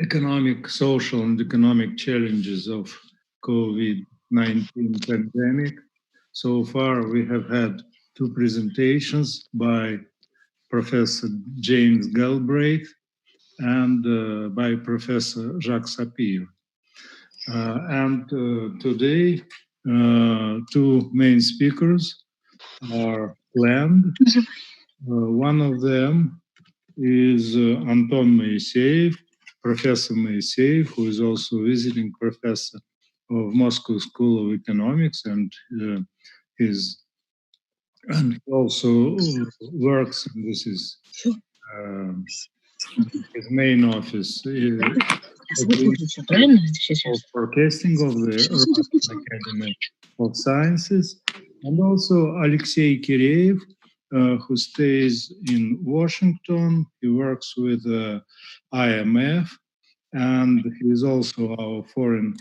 economic, social, and economic challenges of COVID-19 pandemic. So far, we have had two presentations by Professor James Galbraith and by Professor Jacques Sapir. Today, two main speakers are planned. One of them is Anton Moiseev, Professor Moiseev, who is also visiting professor of Moscow School of Economics, and he also works, and this is his main office, of forecasting of the Russian Academy of Sciences, and also Alexei Kireev, who stays in Washington. He works with IMF, and he is also our foreign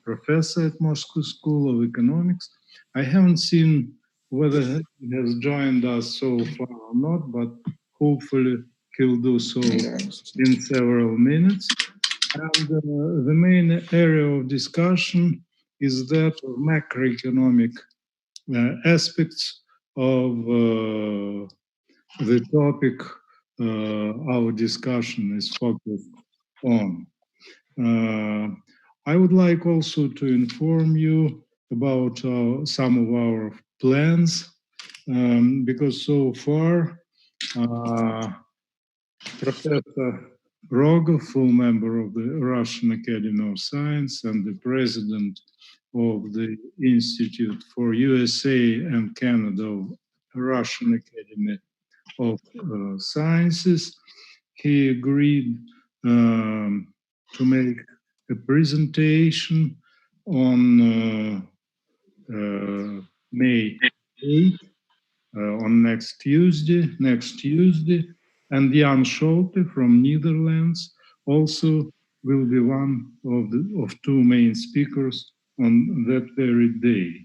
professor at Moscow School of Economics. I haven't seen whether he has joined us so far or not, but hopefully he'll do so in several minutes. And the main area of discussion is that of macroeconomic aspects of the topic our discussion is focused on. I would like also to inform you about some of our plans, because so far Professor Rogov, full member of the Russian Academy of Science and the president of the Institute for USA and Canada of Russian Academy of Sciences, he agreed to make a presentation on May 8th, on next Tuesday, and Jan Scholte from Netherlands also will be one of two main speakers on that very day.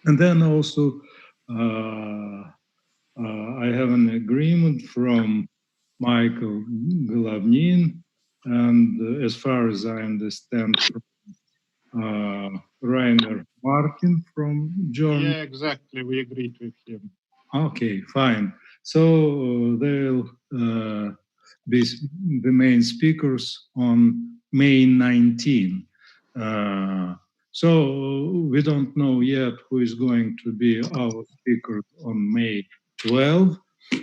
And then also I have an agreement from Michael Glavnin, and as far as I understand, Rainer Martin from Germany. Yeah, exactly. We agreed with him. Okay, fine. So they'll be the main speakers on May 19. So we don't know yet who is going to be our speaker on May 12.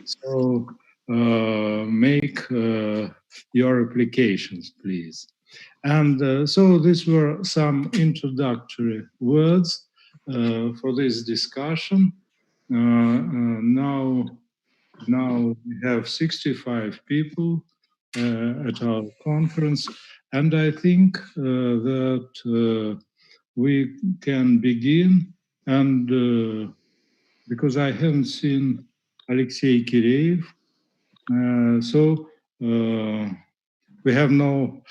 So make your applications, please. And so these were some introductory words for this discussion. Now we have 65 people at our conference, and I think that we can begin. And because I haven't seen Alexei Kireev, so we have no.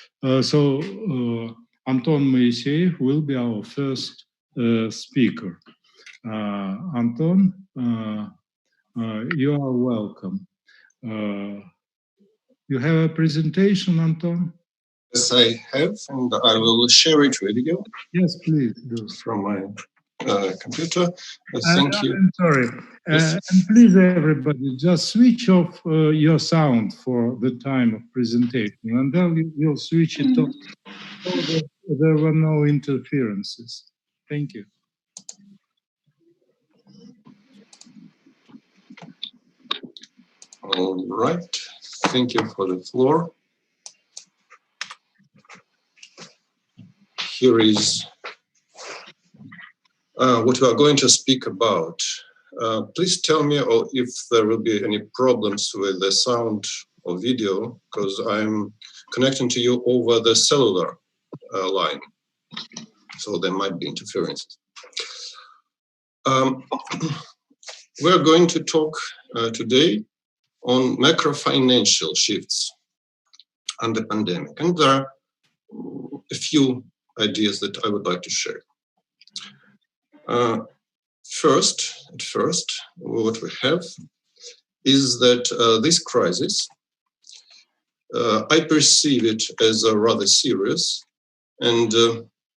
Anton Moiseev will be our first speaker. Anton, you are welcome. You have a presentation, Anton? Yes, I have, and I will share it with you. Yes, please do. From my computer. Thank you. I'm sorry. Yes. And please, everybody, just switch off your sound for the time of presentation, and then you'll switch it off so that there were no interferences. Thank you. All right. Thank you for the floor. Here is what we are going to speak about. Please tell me if there will be any problems with the sound or video, because I'm connecting to you over the cellular line, so there might be interferences. We're going to talk today on macro-financial shifts under the pandemic, and there are a few ideas that I would like to share. First, what we have is that this crisis I perceive it as a rather serious and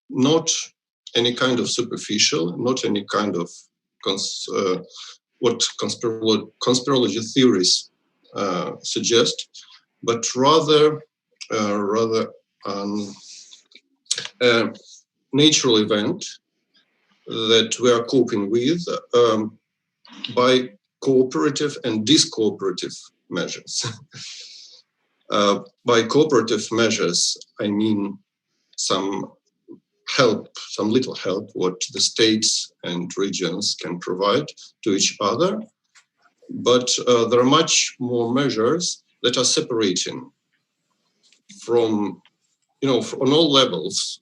not any kind of superficial, not any kind of what conspirology theories suggest, but rather a natural event that we are coping with by cooperative and discooperative measures. By cooperative measures, I mean some help, some little help, what the states and regions can provide to each other. But there are much more measures that are separating from, on all levels,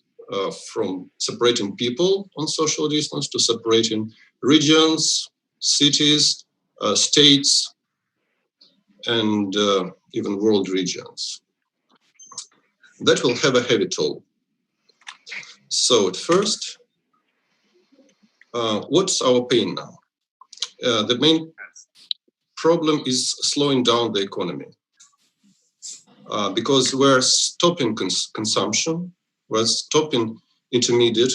from separating people on social distance to separating regions, cities, states, and even world regions. That will have a heavy toll. So at first, what's our pain now? The main problem is slowing down the economy because we're stopping consumption, we're stopping intermediate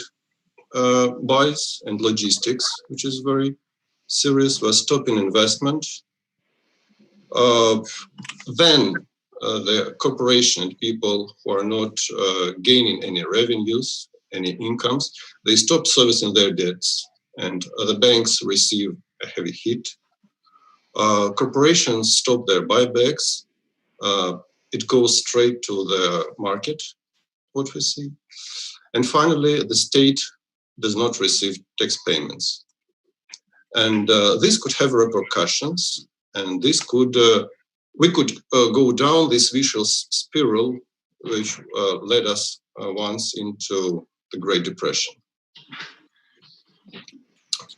buys and logistics, which is very serious. We're stopping investment. Then the corporation and people who are not gaining any revenues, any incomes, they stop servicing their debts, and the banks receive a heavy hit. Corporations stop their buybacks. It goes straight to the market, what we see. And finally, the state does not receive tax payments. And this could have repercussions, and this could, we could go down this vicious spiral which led us once into the Great Depression.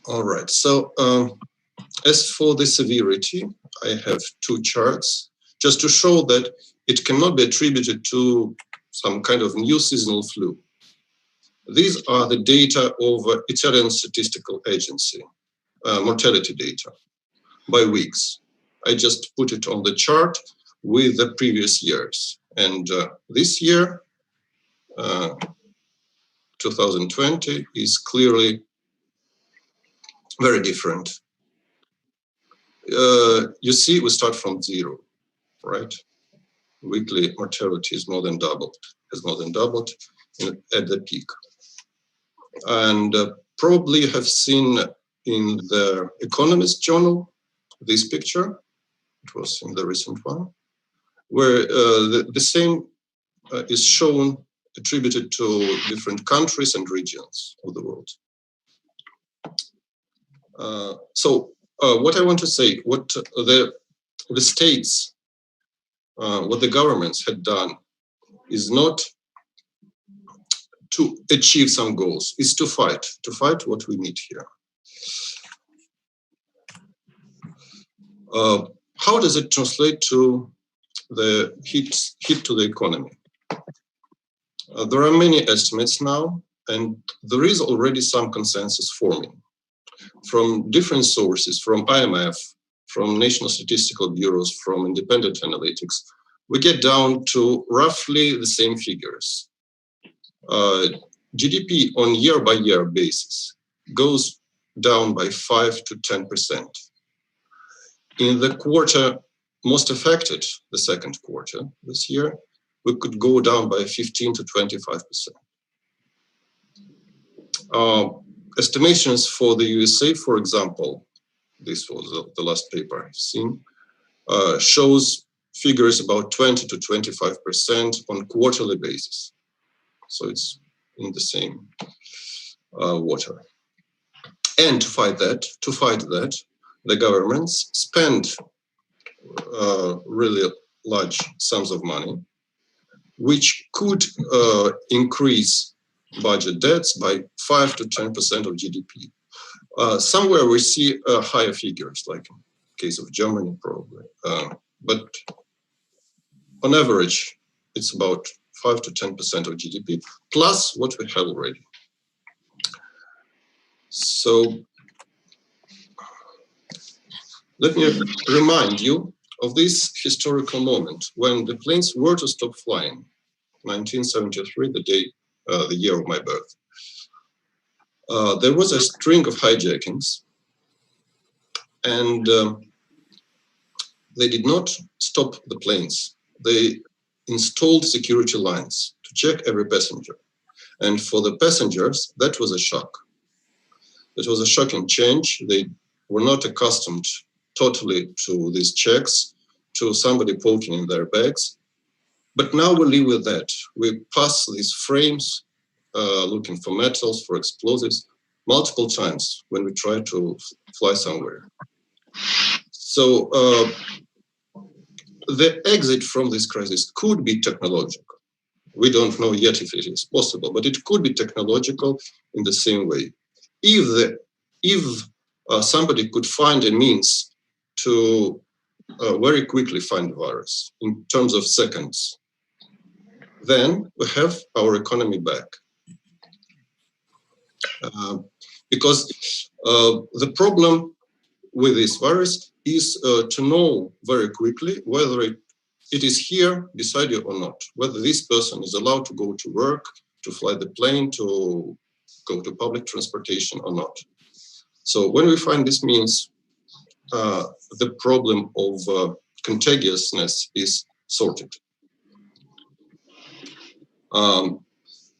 All right, so as for the severity, I have two charts just to show that it cannot be attributed to some kind of new seasonal flu. These are the data of Italian Statistical Agency, mortality data by weeks. I just put it on the chart with the previous years. And this year, 2020, is clearly very different. You see, we start from zero, right? Weekly mortality is more than doubled, has more than doubled at the peak. And probably you have seen in the Economist journal this picture. It was in the recent one, where the same is shown, attributed to different countries and regions of the world. So what I want to say, what the states, what the governments had done is not to achieve some goals, is to fight what we need here. How does it translate to the hit to the economy? There are many estimates now, and there is already some consensus forming from different sources, from IMF, from national statistical bureaus, from independent analytics. We get down to roughly the same figures. GDP on year-by-year basis goes down by 5 to 10%. In the quarter most affected, the second quarter this year, we could go down by 15 to 25%. Estimations for the USA, for example, this was the last paper I've seen, shows figures about 20 to 25% on quarterly basis. So it's in the same water. And to fight that, the governments spend really large sums of money, which could increase budget debts by 5 to 10% of GDP. Somewhere we see higher figures, like in the case of Germany, probably. But on average, it's about 5 to 10% of GDP, plus what we have already. So let me remind you of this historical moment when the planes were to stop flying, 1973, the year of my birth. There was a string of hijackings, and they did not stop the planes. They installed security lines to check every passenger. And for the passengers, that was a shock. It was a shocking change. They were not accustomed totally to these checks, to somebody poking in their bags. But now we live with that. We pass these frames looking for metals, for explosives, multiple times when we try to fly somewhere. So the exit from this crisis could be technological. We don't know yet if it is possible, but it could be technological in the same way. If somebody could find a means to very quickly find the virus in terms of seconds, then we have our economy back. Because the problem with this virus is to know very quickly whether it is here beside you or not, whether this person is allowed to go to work, to fly the plane, to go to public transportation or not. So when we find this means, the problem of contagiousness is sorted.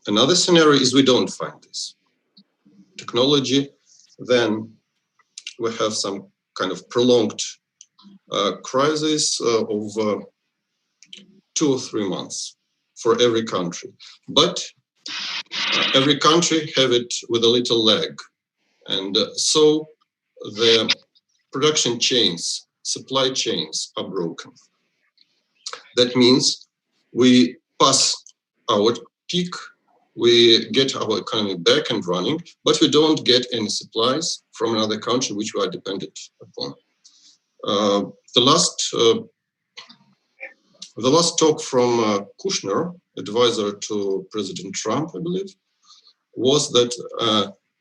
Another scenario is we don't find this technology, then we have some kind of prolonged crisis of 2 or 3 months for every country. But every country have it with a little lag. And so the production chains, supply chains are broken. That means we pass our peak, we get our economy back and running, but we don't get any supplies from another country which we are dependent upon. The last talk from Kushner, advisor to President Trump, I believe, was that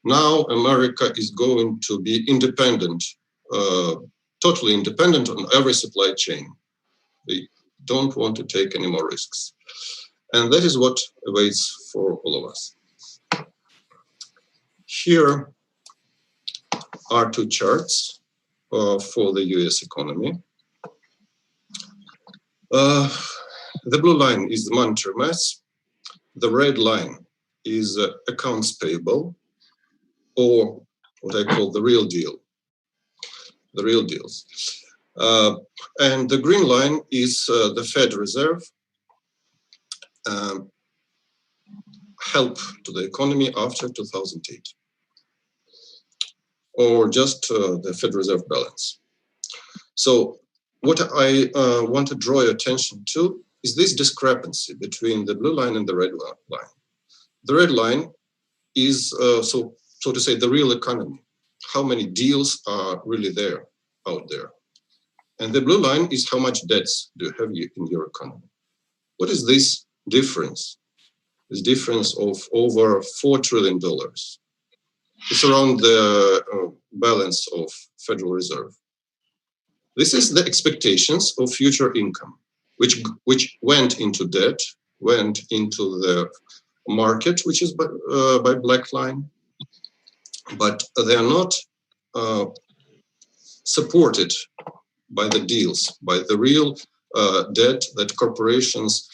now America is going to be independent, totally independent on every supply chain. They don't want to take any more risks. And that is what awaits for all of us. Here are 2 charts for the US economy. The blue line is the monetary mass. The red line is accounts payable, or what I call the real deal, the real deals. And the green line is the Fed Reserve help to the economy after 2008, or just the Fed Reserve balance. So what I want to draw your attention to is this discrepancy between the blue line and the red line. The red line is, so to say, the real economy. How many deals are really there, out there? And the blue line is how much debts do you have in your economy. What is this difference? This difference of over $4 trillion. It's around the balance of Federal Reserve. This is the expectations of future income, which went into debt, went into the market, which is by black line, but they are not supported by the deals, by the real debt that corporations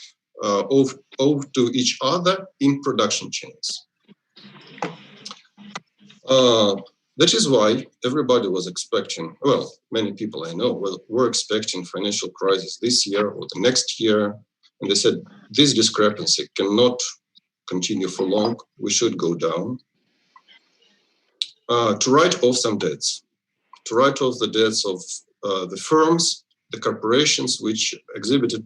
owe to each other in production chains. That is why everybody was expecting, well, many people I know were expecting financial crisis this year or the next year. And they said, this discrepancy cannot continue for long. We should go down. To write off some debts, to write off the debts of the firms, the corporations which exhibited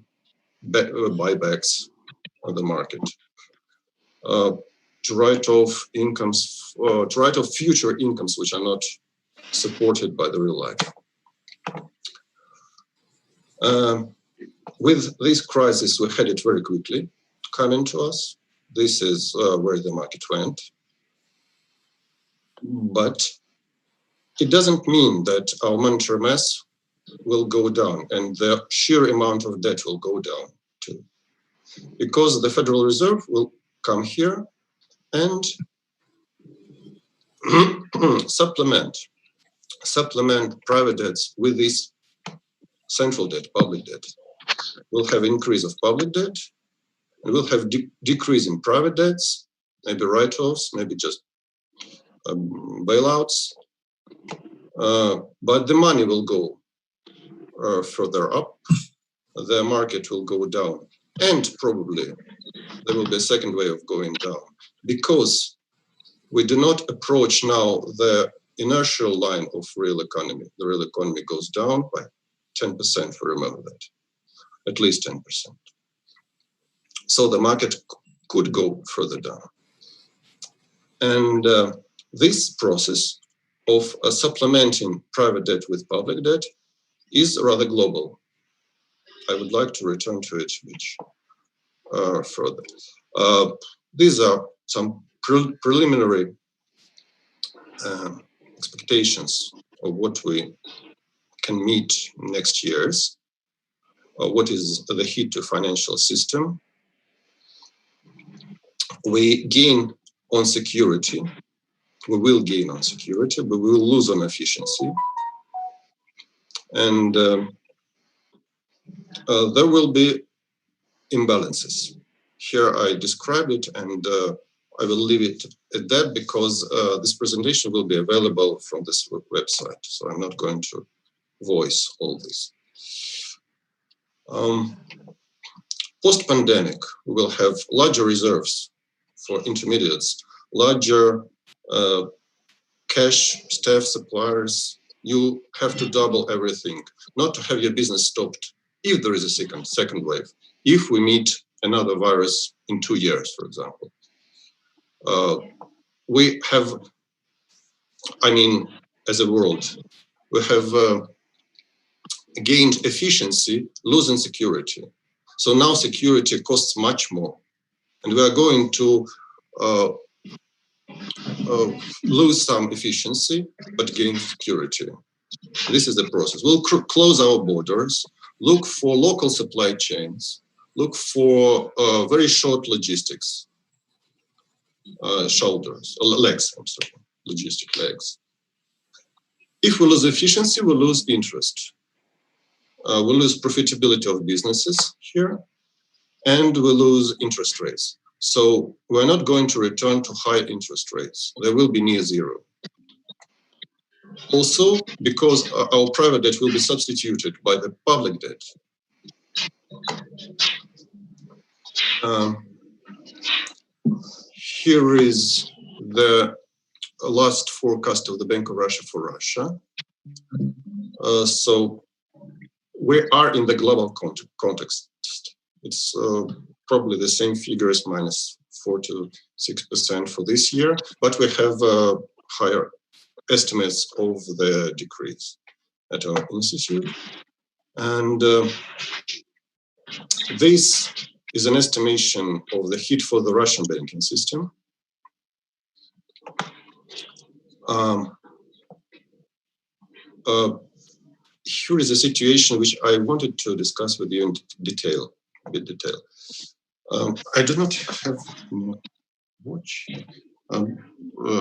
buybacks on the market. To write off incomes, to write off future incomes which are not supported by the real life. With this crisis, we had it very quickly coming to us. This is where the market went. But it doesn't mean that our monetary mass will go down, and the sheer amount of debt will go down too, because the Federal Reserve will come here and supplement private debts with this central debt, public debt. We'll have increase of public debt, and we'll have decrease in private debts, maybe write-offs, maybe just bailouts, but the money will go further up, the market will go down, and probably there will be a second wave of going down, because we do not approach now the inertial line of real economy. The real economy goes down by 10%, if you remember that, at least 10%. So the market could go further down. And this process of supplementing private debt with public debt is rather global. I would like to return to it further. These are some preliminary expectations of what we can meet next years. What is the hit to financial system? We gain on security. We will gain on security, but we will lose on efficiency. And there will be imbalances. Here I described it, and I will leave it at that, because this presentation will be available from this website. So I'm not going to voice all this. Post-pandemic, we will have larger reserves for intermediates, larger cash, staff, suppliers. You have to double everything, not to have your business stopped if there is a second wave. If we meet another virus in 2 years, for example, we have, as a world, we have gained efficiency, losing security. So now security costs much more, and we are going to lose some efficiency, but gain security. This is the process. We'll close our borders, look for local supply chains, look for very short logistics, legs, logistic legs. If we lose efficiency, we lose interest. We lose profitability of businesses here, and we lose interest rates. So we're not going to return to high interest rates. They will be near zero. Also, because our private debt will be substituted by the public debt. Here is the last forecast of the Bank of Russia for Russia. So we are in the global context. It's probably the same figures, -4 to 6% for this year, but we have higher estimates of the decrease at our institute. And this is an estimation of the hit for the Russian banking system. Here is a situation which I wanted to discuss with you in detail, I do not have watch.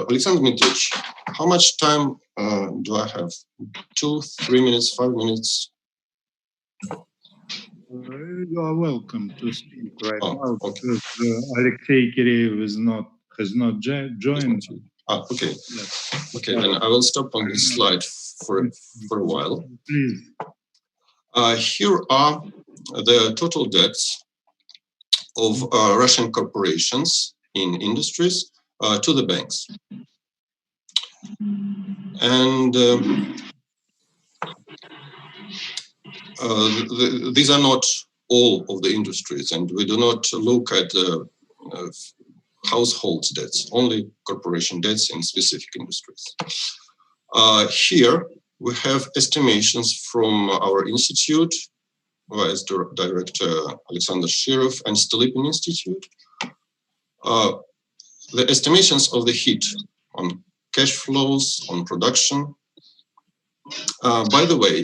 Alexander Dmitrievich, how much time do I have? 2, 3 minutes, 5 minutes? You are welcome to speak right now, okay. because Alexei Kireev has not joined. Okay. Yes. Okay, then I will stop on this slide for a while. Please. Here are the total debts of Russian corporations in industries to the banks. And these are not all of the industries, and we do not look at household debts, only corporation debts in specific industries. Here we have estimations from our institute, Vice Director Alexander Shirov and Stolypin Institute. The estimations of the hit on cash flows, on production. By the way,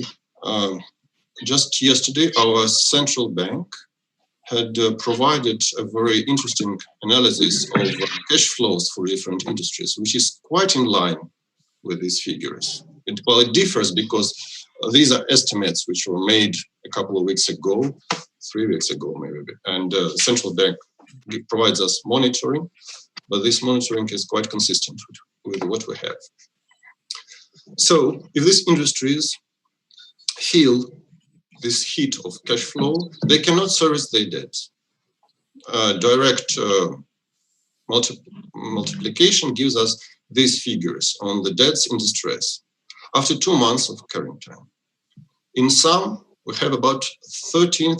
just yesterday, our central bank had provided a very interesting analysis of cash flows for different industries, which is quite in line with these figures. Well, it differs because these are estimates which were made a couple of weeks ago, 3 weeks ago maybe, and the central bank provides us monitoring, but this monitoring is quite consistent with what we have. So if these industries feel this heat of cash flow, they cannot service their debts. Direct multiplication gives us these figures on the debts in distress after 2 months of carrying time. In sum, we have about 13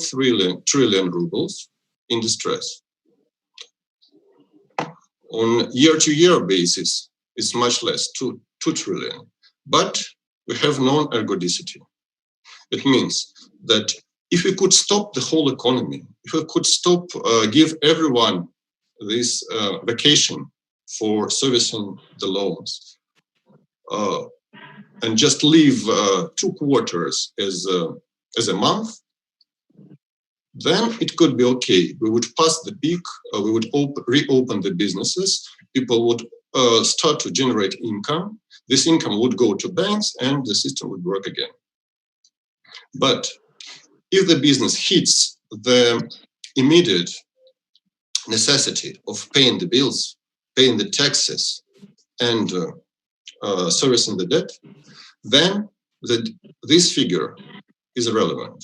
trillion rubles in distress. On year-to-year basis, it's much less, 2 trillion. But we have non-ergodicity. It means that if we could stop the whole economy, if we could stop, give everyone this vacation for servicing the loans, and just leave 2 quarters as a month, then it could be okay. We would pass the peak, we would reopen the businesses, people would start to generate income, this income would go to banks and the system would work again. But if the business hits the immediate necessity of paying the bills, paying the taxes, and servicing the debt, then this figure is irrelevant.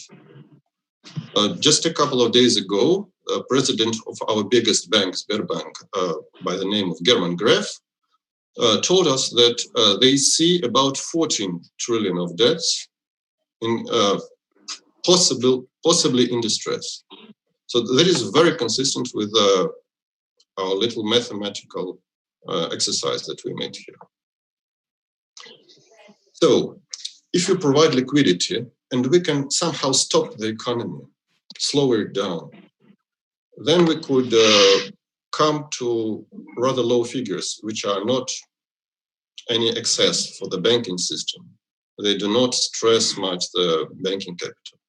Just a couple of days ago, president of our biggest bank, Sberbank, by the name of German Gref, told us that they see about 14 trillion of debts in possibly in distress. So that is very consistent with our little mathematical exercise that we made here. So if you provide liquidity and we can somehow stop the economy, slow it down, then we could come to rather low figures, which are not any excess for the banking system. They do not stress much the banking capital.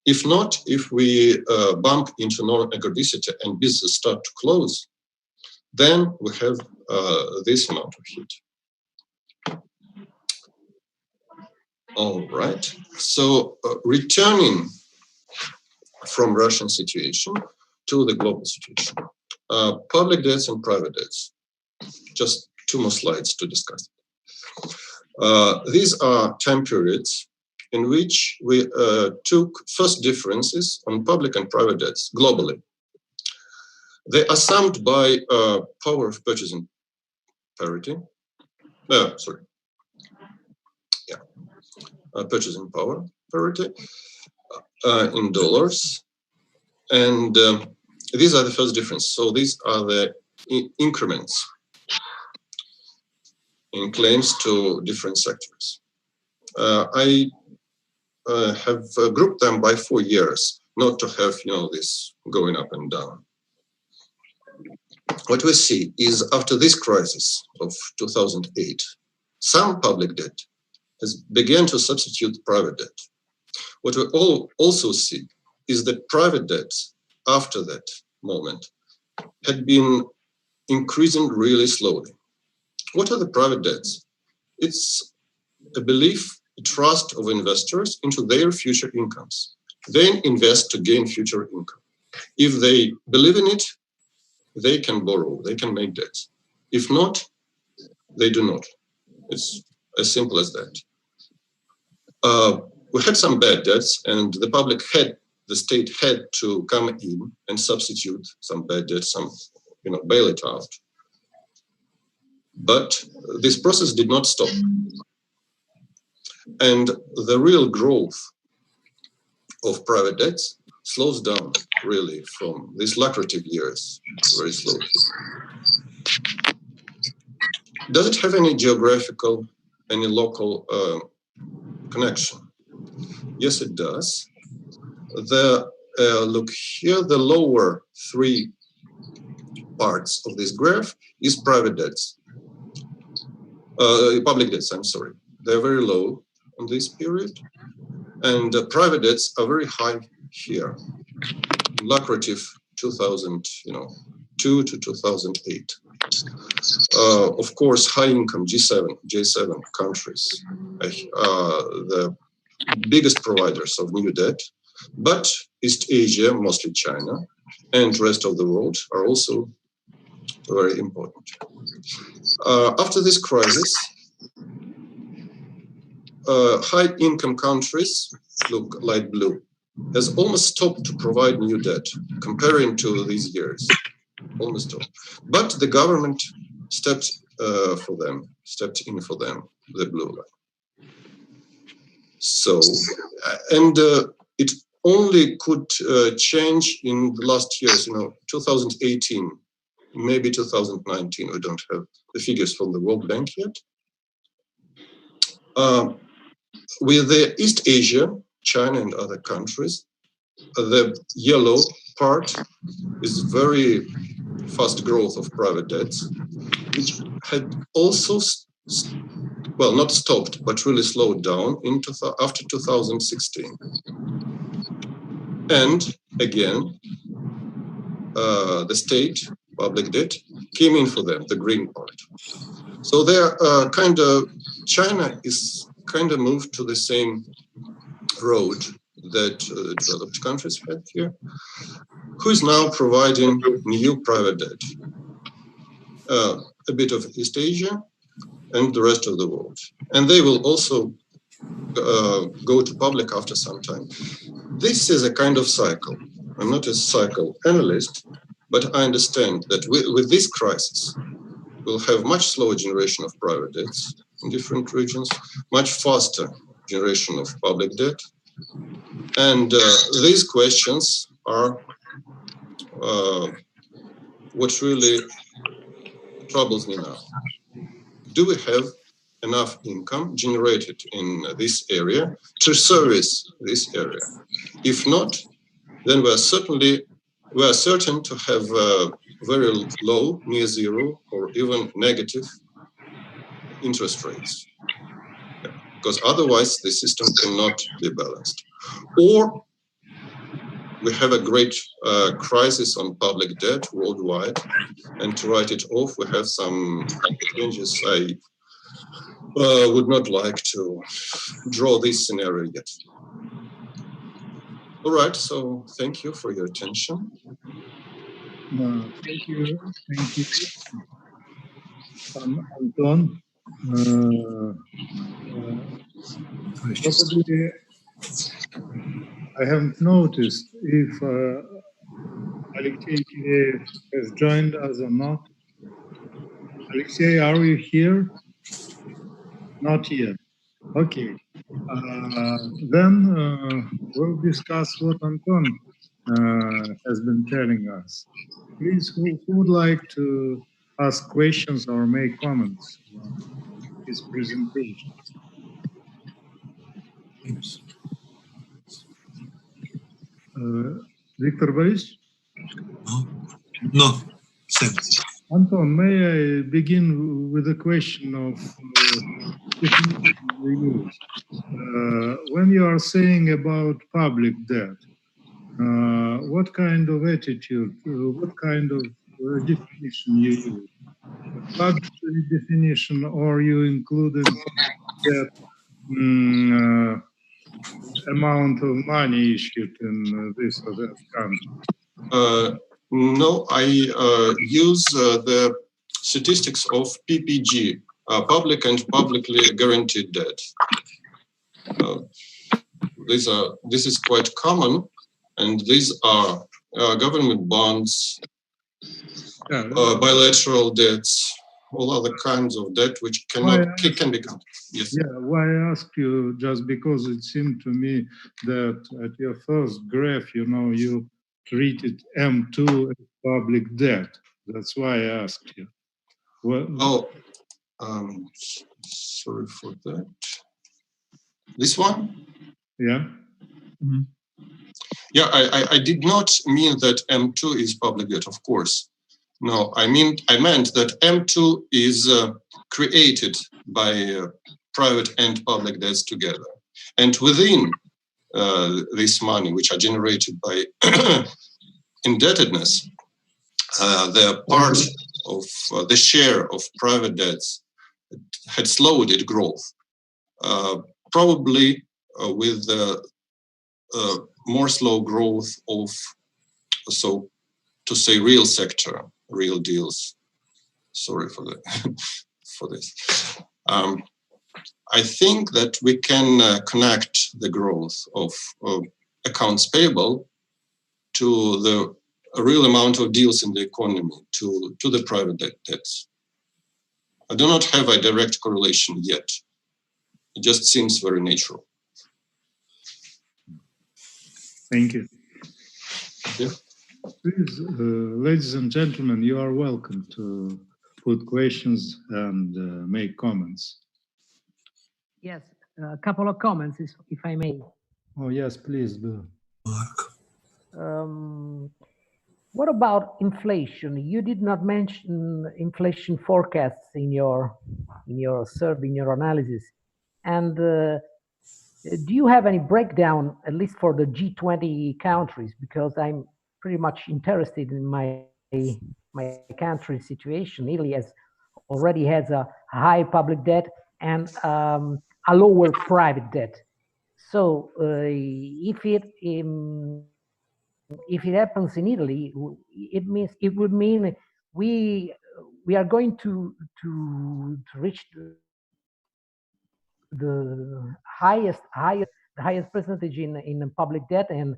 If not, if we bump into non-ergodicity and businesses start to close, then we have this amount of hit. All right, so returning from Russian situation to the global situation, public debts and private debts. Just 2 more slides to discuss. These are time periods in which we took first differences on public and private debts globally. They are summed by power of purchasing parity. Purchasing power parity in dollars. And these are the first difference. So these are the increments in claims to different sectors. I have grouped them by 4 years, not to have, this going up and down. What we see is after this crisis of 2008, some public debt has begun to substitute private debt. What we also see is that private debts after that moment had been increasing really slowly. What are the private debts? It's a belief, a trust of investors into their future incomes. They invest to gain future income. If they believe in it, they can borrow, they can make debts. If not, they do not. It's as simple as that. We had some bad debts, and the state had to come in and substitute some bad debts, bail it out. But this process did not stop. And the real growth of private debts slows down really from these lucrative years very slowly. Does it have any geographical, any local connection? Yes, it does. Look here, the lower 3 parts of this graph is private debts. Public debts, I'm sorry. They're very low. on this period, and private debts are very high here. Lucrative 2002 to 2008. Of course, high-income J7 countries are the biggest providers of new debt, but East Asia, mostly China, and rest of the world are also very important. After this crisis, high-income countries, look light blue, has almost stopped to provide new debt, comparing to these years, almost stopped. But the government stepped in for them, the blue line. So, and it only could change in the last years, 2018, maybe 2019. We don't have the figures from the World Bank yet. With the East Asia, China and other countries, the yellow part is very fast growth of private debts, which had also, well, not stopped, but really slowed down after 2016. And again, the state public debt came in for them, the green part. So they're China is kind of moved to the same road that developed countries had here, who is now providing new private debt. A bit of East Asia and the rest of the world. And they will also go to public after some time. This is a kind of cycle. I'm not a cycle analyst, but I understand that with this crisis, we'll have much slower generation of private debts in different regions, much faster generation of public debt. And these questions are what really troubles me now. Do we have enough income generated in this area to service this area? If not, then we are certain to have very low, near zero, or even negative interest rates, because otherwise the system cannot be balanced. Or we have a great crisis on public debt worldwide, and to write it off, we have some changes. I would not like to draw this scenario yet. All right, so thank you for your attention. Thank you. Anton. Probably I haven't noticed if Alexei Kireev has joined us or not. Alexei, are you here? Not yet. Okay. Then we'll discuss what Anton has been telling us. Please, who would like to ask questions or make comments on his presentation? Victor Boris? No, thanks. Anton, may I begin with a question of definition we use? When you are saying about public debt, what kind of attitude, what kind of definition you use? Budgetary definition, or you included that amount of money issued in this or that country? No, I use the statistics of PPG, public and publicly guaranteed debt. This is quite common, and these are government bonds, bilateral debts, all other kinds of debt which can be counted. Yes. Yeah, why I ask you, just because it seemed to me that at your first graph, you treated M2 as public debt. That's why I asked you. Well, sorry for that. This one? Yeah. Mm-hmm. Yeah, I did not mean that M2 is public debt, of course. No, I meant that M2 is created by private and public debts together. And within this money, which are generated by indebtedness, the part of the share of private debts had slowed its growth, probably with more slow growth of, so to say, real sector, real deals. Sorry for the for this. I think that we can connect the growth of accounts payable to the real amount of deals in the economy, to the private debts. I do not have a direct correlation yet. It just seems very natural. Thank you. Yeah. Please, ladies and gentlemen, you are welcome to put questions and make comments. Yes, a couple of comments, if I may. Oh, yes, please do. What about inflation? You did not mention inflation forecasts in your survey, in your analysis. And do you have any breakdown, at least for the G20 countries? Because I'm pretty much interested in my country's situation. Italy already has a high public debt and a lower private debt. So if it happens in Italy, it would mean we are going to reach the highest percentage in public debt, and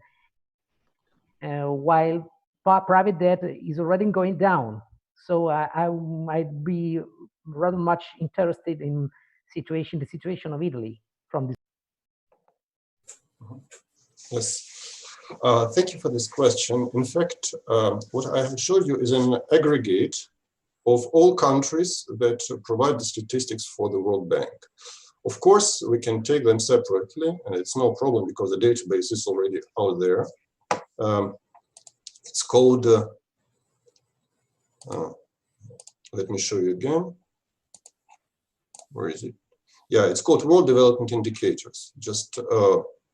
while private debt is already going down. So I might be rather much interested in the situation of Italy from this. Yes. Thank you for this question. In fact, what I have showed you is an aggregate of all countries that provide the statistics for the World Bank. Of course, we can take them separately, and it's no problem because the database is already out there. It's called, let me show you again. Where is it? Yeah, it's called World Development Indicators. Just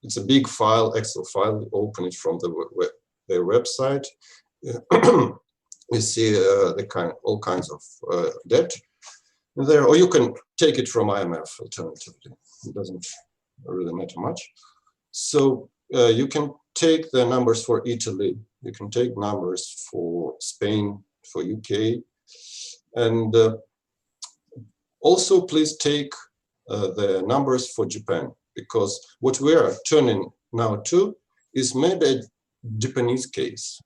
it's a big file, Excel file. You open it from their website. You see all kinds of debt there, or you can take it from IMF alternatively. It doesn't really matter much. So you can take the numbers for Italy, you can take numbers for Spain, for UK, and also please take the numbers for Japan, because what we are turning now to is maybe a Japanese case,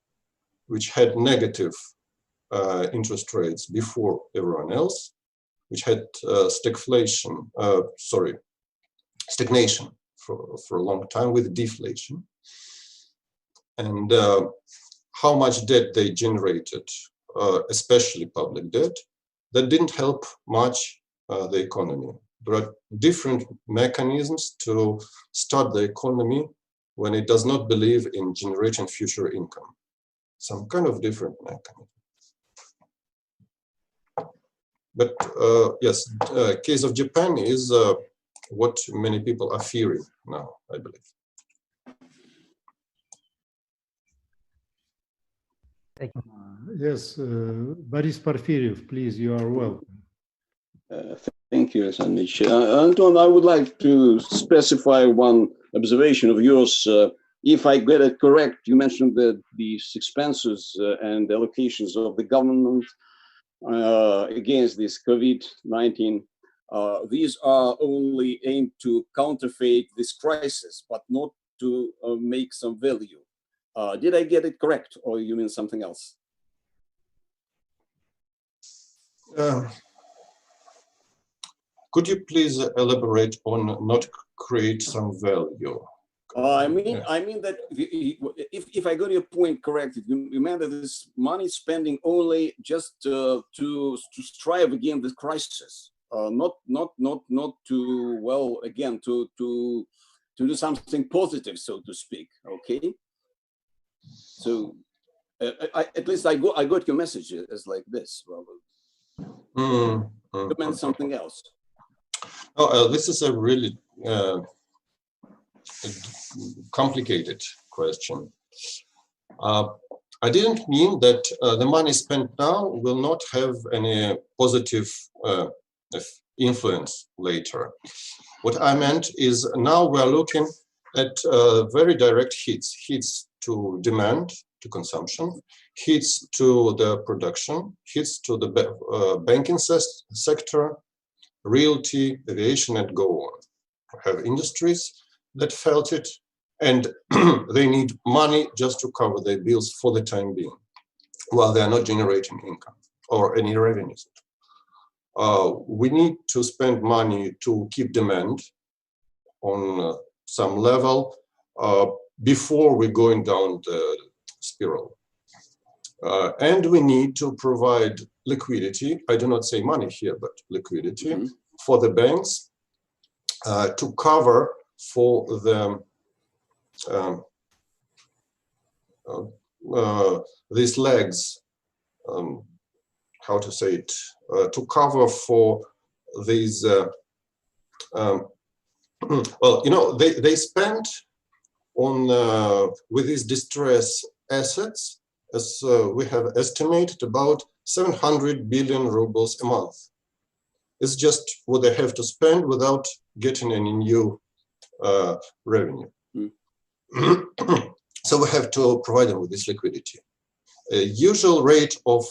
which had negative interest rates before everyone else, which had stagnation for a long time with deflation, and how much debt they generated, especially public debt, that didn't help much the economy. There are different mechanisms to start the economy when it does not believe in generating future income. Some kind of different mechanism. But yes, case of Japan is what many people are fearing now, I believe. Yes, Boris Porfiriev, please, you are welcome. Thank you, Alexandrovich. Anton, I would like to specify one observation of yours. If I get it correct, you mentioned that these expenses and allocations of the government against this COVID-19, these are only aimed to counterfeit this crisis, but not to make some value. Did I get it correct, or you mean something else? Could you please elaborate on not create some value? I mean that if I got your point correct, you meant that this money spending only just to strive against this crisis, not to, well, again, to do something positive, so to speak. Okay. So at least I got your message as like this. Well, you meant something else. This is a really complicated question. I didn't mean that the money spent now will not have any positive influence later. What I meant is now we're looking at very direct hits to demand, to consumption, hits to the production, hits to the banking sector, realty, aviation, and go on. We have industries that felt it, and they need money just to cover their bills for the time being, while they are not generating income or any revenues. We need to spend money to keep demand on some level before we're going down the spiral. And we need to provide liquidity. I do not say money here, but liquidity for the banks to cover for the these legs, how to say it, to cover for these, well, you know, they spend on, with these distress assets, as we have estimated, about 700 billion rubles a month. It's just what they have to spend without getting any new revenue. So we have to provide them with this liquidity. A usual rate of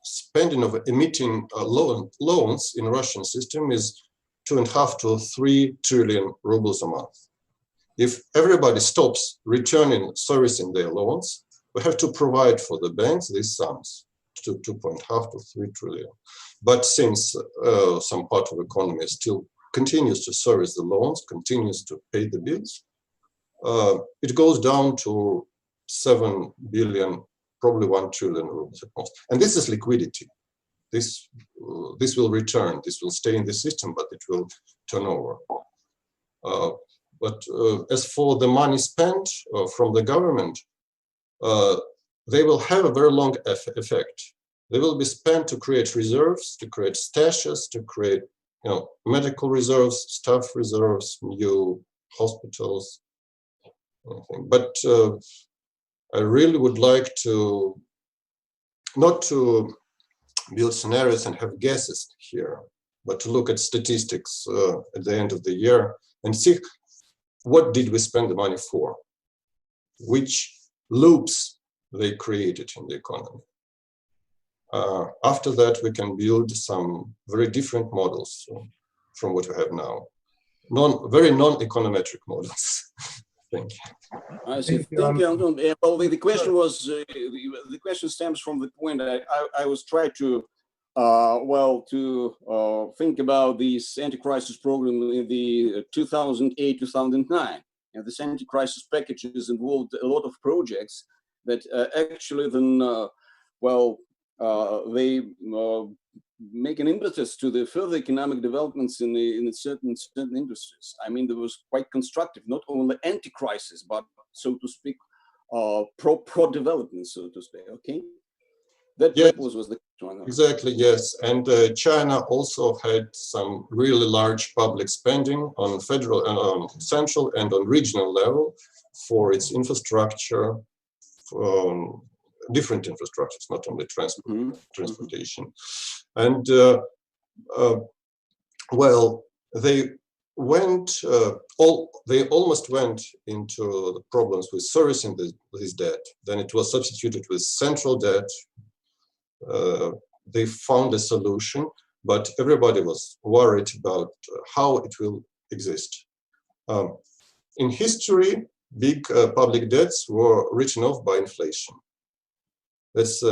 spending of emitting loans in Russian system is 2.5 to 3 trillion rubles a month. If everybody stops returning servicing their loans, we have to provide for the banks these sums, to 2.5 to 3 trillion. But since some part of the economy still continues to service the loans, continues to pay the bills, it goes down to 7 billion, probably 1 trillion rubles at most. And this is liquidity. This will return. This will stay in the system, but it will turn over. But as for the money spent from the government, they will have a very long effect. They will be spent to create reserves, to create stashes, to create, you know, medical reserves, staff reserves, new hospitals, anything. But I really would like to not to build scenarios and have guesses here, but to look at statistics at the end of the year and see what did we spend the money for, which loops they created in the economy. After that, we can build some very different models from what we have now. Very non-econometric models. Thank you. I see. Thank you, Anton. Well, the question was, the question stems from the point that I was trying to, think about this anti-crisis program in the 2008-2009. And this anti-crisis packages involved a lot of projects that actually then, they make an impetus to the further economic developments in certain industries. I mean, there was quite constructive, not only anti-crisis, but so to speak, pro-development, so to speak. Okay, that yes, was the one. Exactly, yes. And China also had some really large public spending on federal and on central and on regional level for its infrastructure, different infrastructures, not only transportation. And well, they went, they almost went into the problems with servicing this debt. Then it was substituted with central debt. They found a solution, but everybody was worried about how it will exist. In history, big public debts were written off by inflation. That's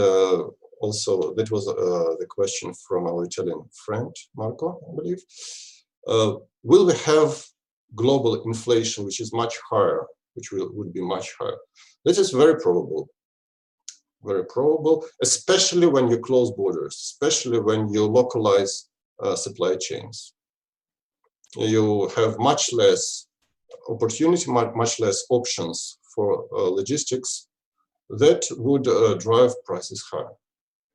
also, that was the question from our Italian friend, Marco, I believe. Will we have global inflation, which is much higher, which would be much higher? This is very probable, especially when you close borders, especially when you localize supply chains. You have much less opportunity, much less options for logistics. That would drive prices higher.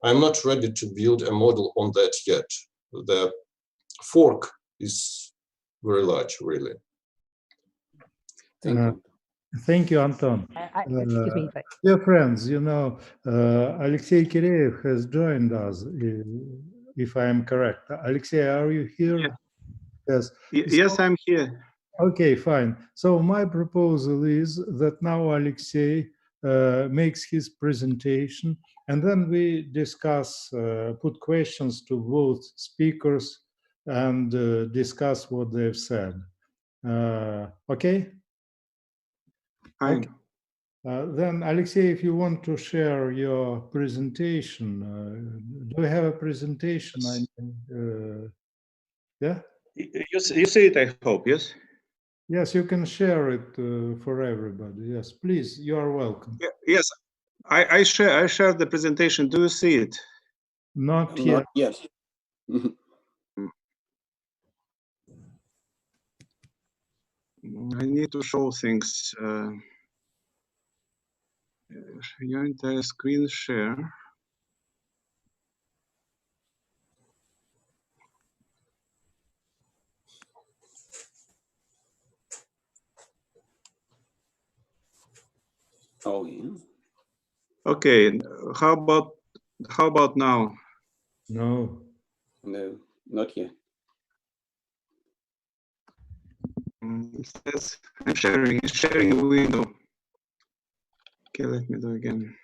I'm not ready to build a model on that yet. The fork is very large, really. Thank you. Thank you, Anton. Excuse me. Dear friends, you know, Alexei Kireev has joined us, if I am correct. Alexei, are you here? Yeah. Yes. Yes, I'm here. Okay, fine. So my proposal is that now Alexei makes his presentation, and then we discuss, put questions to both speakers and discuss what they've said. Okay? Fine. Then, Alexei, if you want to share your presentation, do you have a presentation? Yeah? You see it, I hope, yes? Yes, you can share it for everybody. Yes, please, you are welcome. Yes, I share the presentation. Do you see it? Not yet. Not yet. I need to show things. Your entire screen share. Oh, yeah. Okay, how about now? No. No, not yet. It says I'm sharing a window. Okay, let me do again.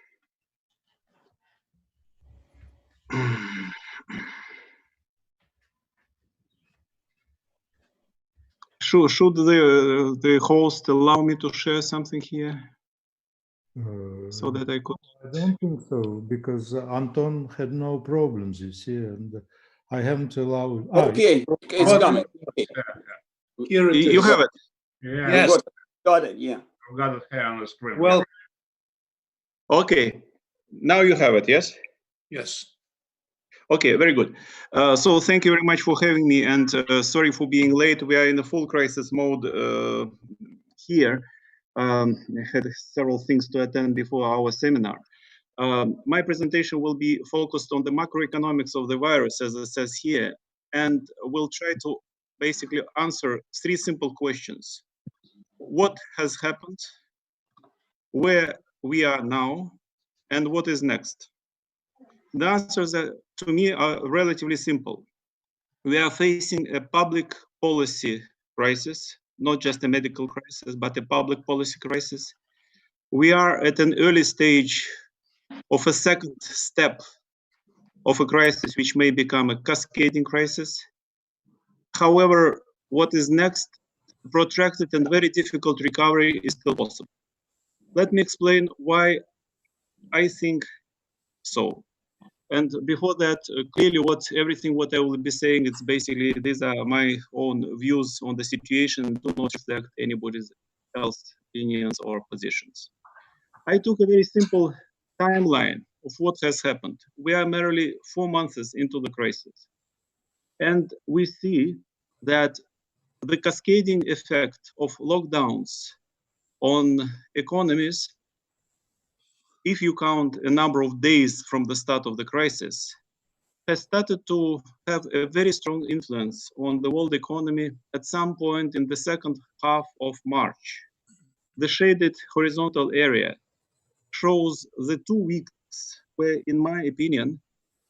Should the host allow me to share something here so that I could? I don't think so, because Anton had no problems, you see, and I haven't allowed. Okay, it's coming. Okay. Here it is. You have it. Yeah, Got it, yeah. I've got it here on the screen. Well, Okay, now you have it, yes? yes. Okay, very good. So thank you very much for having me, and sorry for being late. We are in a full crisis mode here. I had several things to attend before our seminar. My presentation will be focused on the macroeconomics of the virus, as it says here, and we'll try to basically answer three simple questions. What has happened? Where we are now? And what is next? The answers to me are relatively simple. We are facing a public policy crisis, not just a medical crisis, but a public policy crisis. We are at an early stage of a second step of a crisis, which may become a cascading crisis. However, what is next, protracted and very difficult recovery is still possible. Let me explain why I think so. And before that, clearly everything what I will be saying, it's basically, these are my own views on the situation, do not reflect anybody else's opinions or positions. I took a very simple timeline of what has happened. We are merely 4 months into the crisis. And we see that the cascading effect of lockdowns on economies, if you count a number of days from the start of the crisis, has started to have a very strong influence on the world economy at some point in the second half of March. The shaded horizontal area shows the 2 weeks where, in my opinion,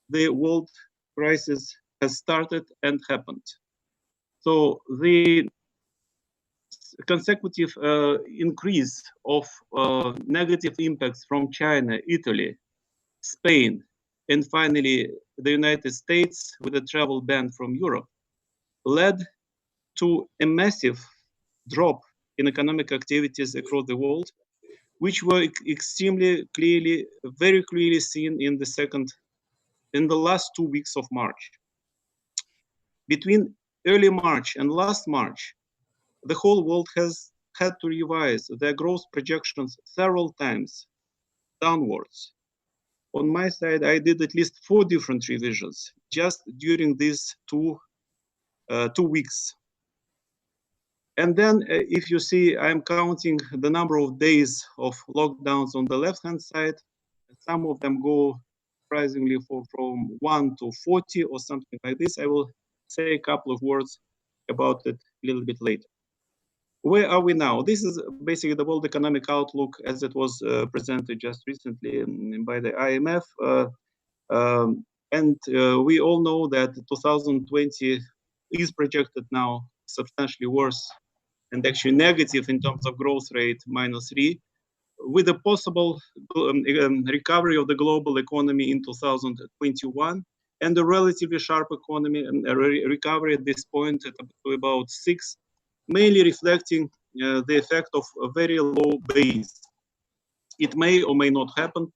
the world crisis has started and happened. So the consecutive increase of negative impacts from China, Italy, Spain, and finally the United States with a travel ban from Europe led to a massive drop in economic activities across the world, which were extremely clearly, very clearly seen in the last 2 weeks of March. Between early March and last March, the whole world has had to revise their growth projections several times downwards. On my side, I did at least 4 different revisions just during these 2 weeks. And then if you see, I'm counting the number of days of lockdowns on the left-hand side. Some of them go surprisingly from 1 to 40 or something like this. I will say a couple of words about it a little bit later. Where are we now? This is basically the World Economic Outlook as it was presented just recently by the IMF. We all know that 2020 is projected now substantially worse and actually negative in terms of growth rate, -3, with a possible recovery of the global economy in 2021 and a relatively sharp economy and recovery at this point at about 6, mainly reflecting the effect of a very low base. It may or may not happen.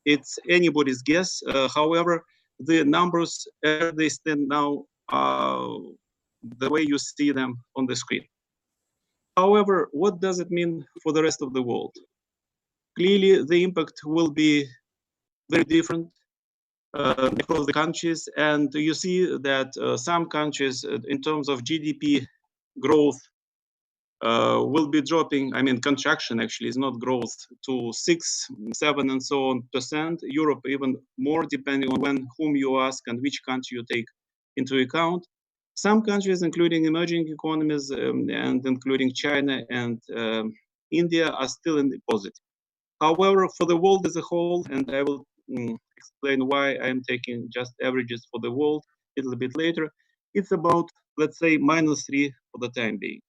It's anybody's guess. However, the numbers as they stand now are the way you see them on the screen. However, what does it mean for the rest of the world? Clearly, the impact will be very different across the countries. And you see that some countries, in terms of GDP growth, will be dropping. I mean, contraction actually is not growth, to 6, 7, and so on %. Europe even more, depending on whom you ask and which country you take into account. Some countries, including emerging economies and including China and India, are still in the positive. However, for the world as a whole, and I will explain why I'm taking just averages for the world a little bit later, it's about, let's say, -3 for the time being.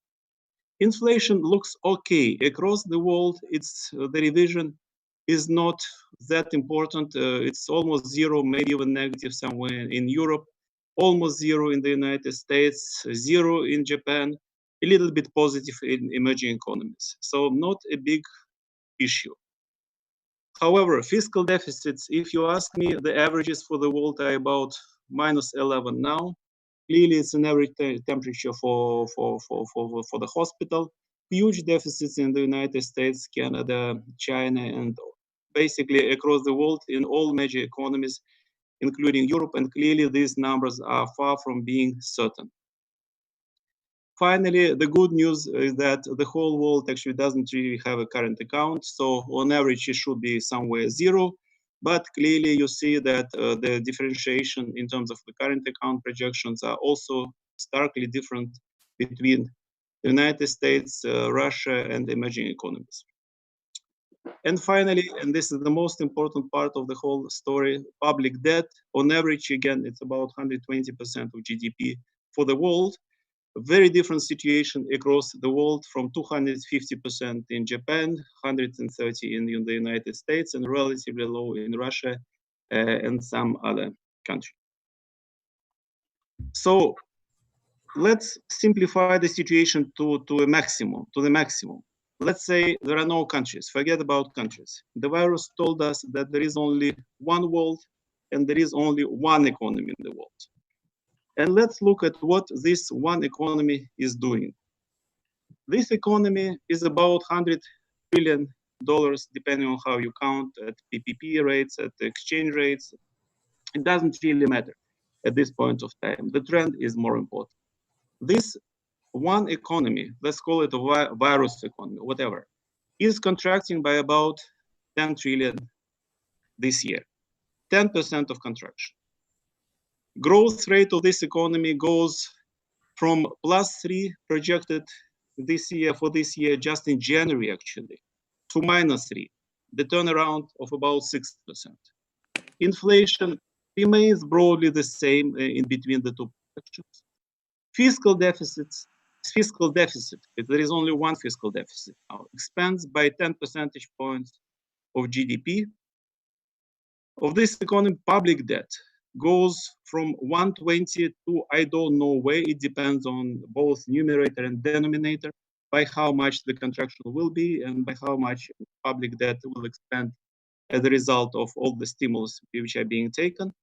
Inflation looks okay across the world. It's the revision is not that important. It's almost 0, maybe even negative somewhere in Europe, almost 0 in the United States, 0 in Japan, a little bit positive in emerging economies. So not a big issue. However, fiscal deficits, if you ask me, the averages for the world are about -11 now. Clearly, it's an average temperature for the hospital. Huge deficits in the United States, Canada, China, and basically across the world in all major economies, including Europe. And clearly, these numbers are far from being certain. Finally, the good news is that the whole world actually doesn't really have a current account. So on average, it should be somewhere 0. But clearly, you see that the differentiation in terms of the current account projections are also starkly different between the United States, Russia, and emerging economies. And finally, and this is the most important part of the whole story, public debt. On average, again, it's about 120% of GDP for the world. A very different situation across the world, from 250% in Japan, 130 in the United States, and relatively low in Russia and some other countries. So let's simplify the situation to the maximum. Let's say there are no countries. Forget about countries. The virus told us that there is only one world and there is only one economy in the world. And let's look at what this one economy is doing. This economy is about $100 trillion, depending on how you count, at PPP rates, at exchange rates. It doesn't really matter at this point of time. The trend is more important. This one economy, let's call it a virus economy, whatever, is contracting by about 10 trillion this year, 10% of contraction. Growth rate of this economy goes from +3 projected this year just in January actually, to -3, the turnaround of about 6%. Inflation remains broadly the same in between the two projections. Fiscal deficit, if there is only one fiscal deficit now, expands by 10 percentage points of GDP. Of this economy, public debt goes from 120 to I don't know where. It depends on both numerator and denominator, by how much the contraction will be and by how much public debt will expand as a result of all the stimulus which are being taken.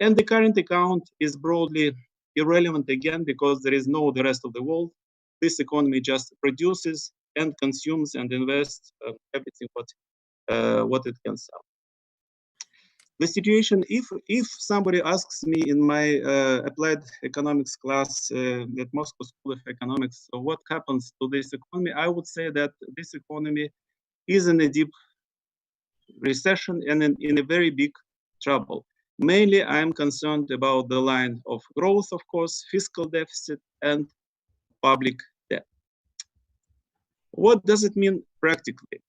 And the current account is broadly irrelevant again, because there is no the rest of the world. This economy just produces and consumes and invests everything what it can sell. The situation, if somebody asks me in my applied economics class at Moscow School of Economics, what happens to this economy, I would say that this economy is in a deep recession and in a very big trouble. Mainly, I am concerned about the line of growth, of course, fiscal deficit, and public debt. What does it mean practically?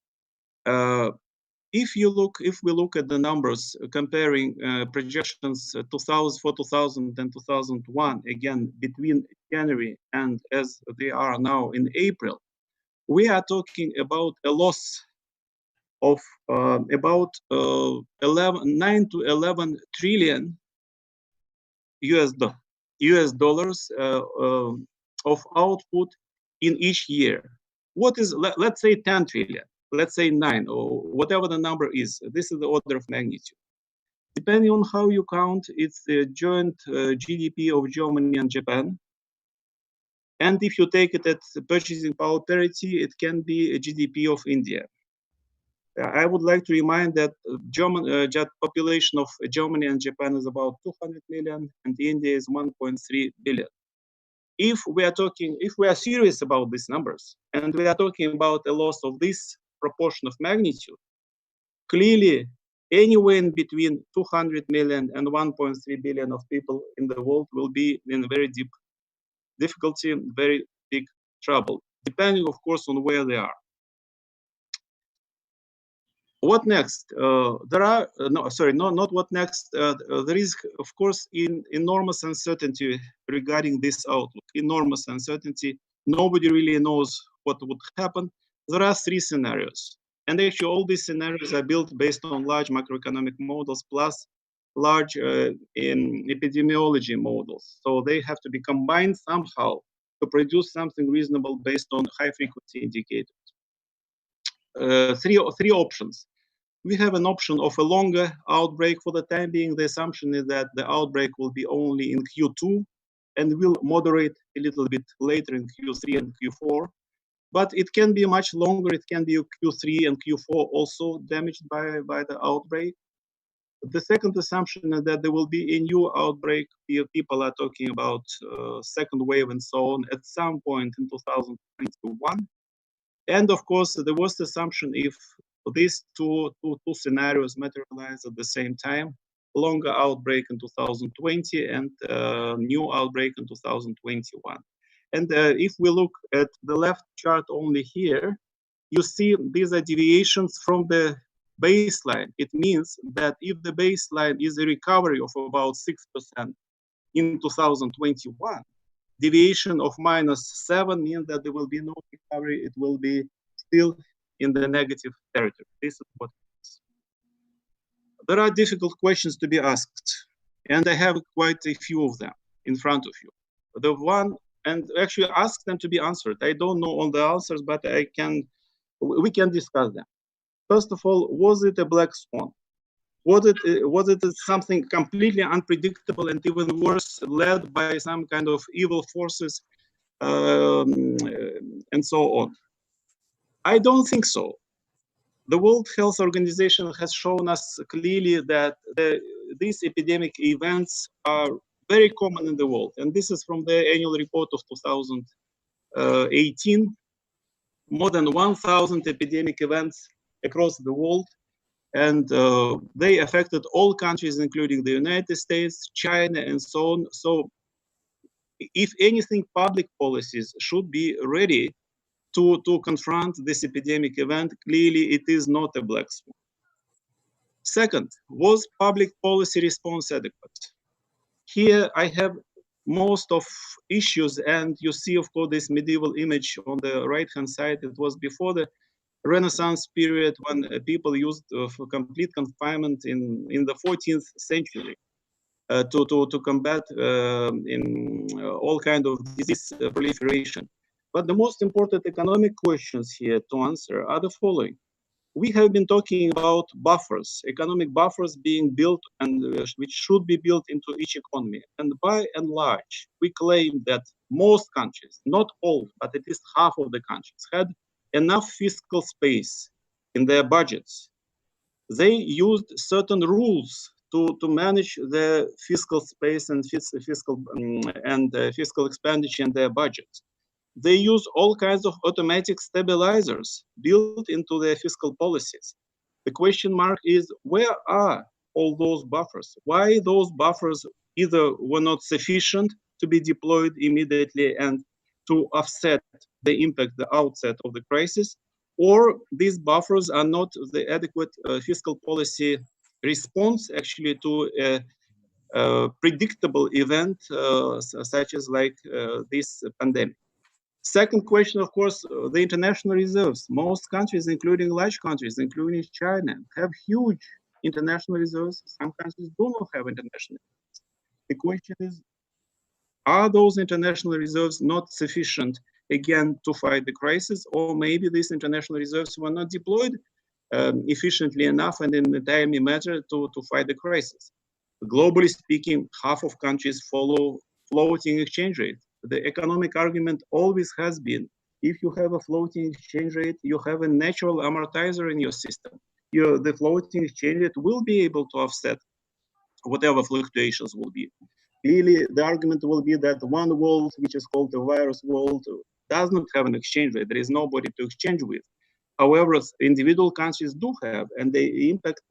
If we look at the numbers comparing projections 2000 and 2001, again, between January and as they are now in April, we are talking about a loss of about 9 to 11 trillion US dollars of output in each year. What is, let's say 10 trillion, let's say 9, or whatever the number is. This is the order of magnitude. Depending on how you count, it's the joint GDP of Germany and Japan. And if you take it at purchasing power parity, it can be a GDP of India. I would like to remind that population of Germany and Japan is about 200 million, and India is 1.3 billion. If we are serious about these numbers, and we are talking about a loss of this proportion of magnitude, clearly anywhere in between 200 million and 1.3 billion of people in the world will be in very deep difficulty, very big trouble, depending, of course, on where they are. What next? Not what next. There is, of course, enormous uncertainty regarding this outlook. Enormous uncertainty. Nobody really knows what would happen. There are 3 scenarios. And actually, all these scenarios are built based on large macroeconomic models plus large epidemiology models. So they have to be combined somehow to produce something reasonable based on high-frequency indicators. 3 options. We have an option of a longer outbreak. For the time being, the assumption is that the outbreak will be only in Q2 and will moderate a little bit later in Q3 and Q4. But it can be much longer. It can be Q3 and Q4 also damaged by the outbreak. The second assumption is that there will be a new outbreak. People are talking about second wave and so on at some point in 2021. And of course, the worst assumption, if these two scenarios materialize at the same time, longer outbreak in 2020 and new outbreak in 2021. And if we look at the left chart only here, you see these are deviations from the baseline. It means that if the baseline is a recovery of about 6% in 2021, deviation of -7 means that there will be no recovery. It will be still in the negative territory. This is what it is. There are difficult questions to be asked, and I have quite a few of them in front of you. The one, and actually ask them to be answered. I don't know all the answers, but we can discuss them. First of all, was it a black swan? Was it something completely unpredictable and even worse, led by some kind of evil forces and so on? I don't think so. The World Health Organization has shown us clearly that these epidemic events are very common in the world. And this is from the annual report of 2018. More than 1,000 epidemic events across the world. And they affected all countries, including the United States, China, and so on. So if anything, public policies should be ready to confront this epidemic event. Clearly, it is not a black swan. Second, was public policy response adequate? Here I have most of issues, and you see, of course, this medieval image on the right-hand side. It was before the Renaissance period when people used for complete confinement in the 14th century to combat in all kind of disease proliferation. But the most important economic questions here to answer are the following. We have been talking about buffers, economic buffers being built and which should be built into each economy. And by and large, we claim that most countries, not all, but at least half of the countries, had enough fiscal space in their budgets. They used certain rules to manage the fiscal space and fiscal expenditure in their budgets. They use all kinds of automatic stabilizers built into their fiscal policies. The question mark is, where are all those buffers? Why those buffers either were not sufficient to be deployed immediately and to offset the impact, the outset of the crisis, or these buffers are not the adequate fiscal policy response actually to a predictable event such as like this pandemic. Second question, of course, the international reserves. Most countries, including large countries, including China, have huge international reserves. Some countries do not have international reserves. The question is, are those international reserves not sufficient, again, to fight the crisis? Or maybe these international reserves were not deployed efficiently enough and in a timely manner to fight the crisis. Globally speaking, half of countries follow floating exchange rate. The economic argument always has been, if you have a floating exchange rate, you have a natural amortizer in your system. The floating exchange rate will be able to offset whatever fluctuations will be. Clearly, the argument will be that one world, which is called the virus world, does not have an exchange rate. There is nobody to exchange with. However, individual countries do have, and the impact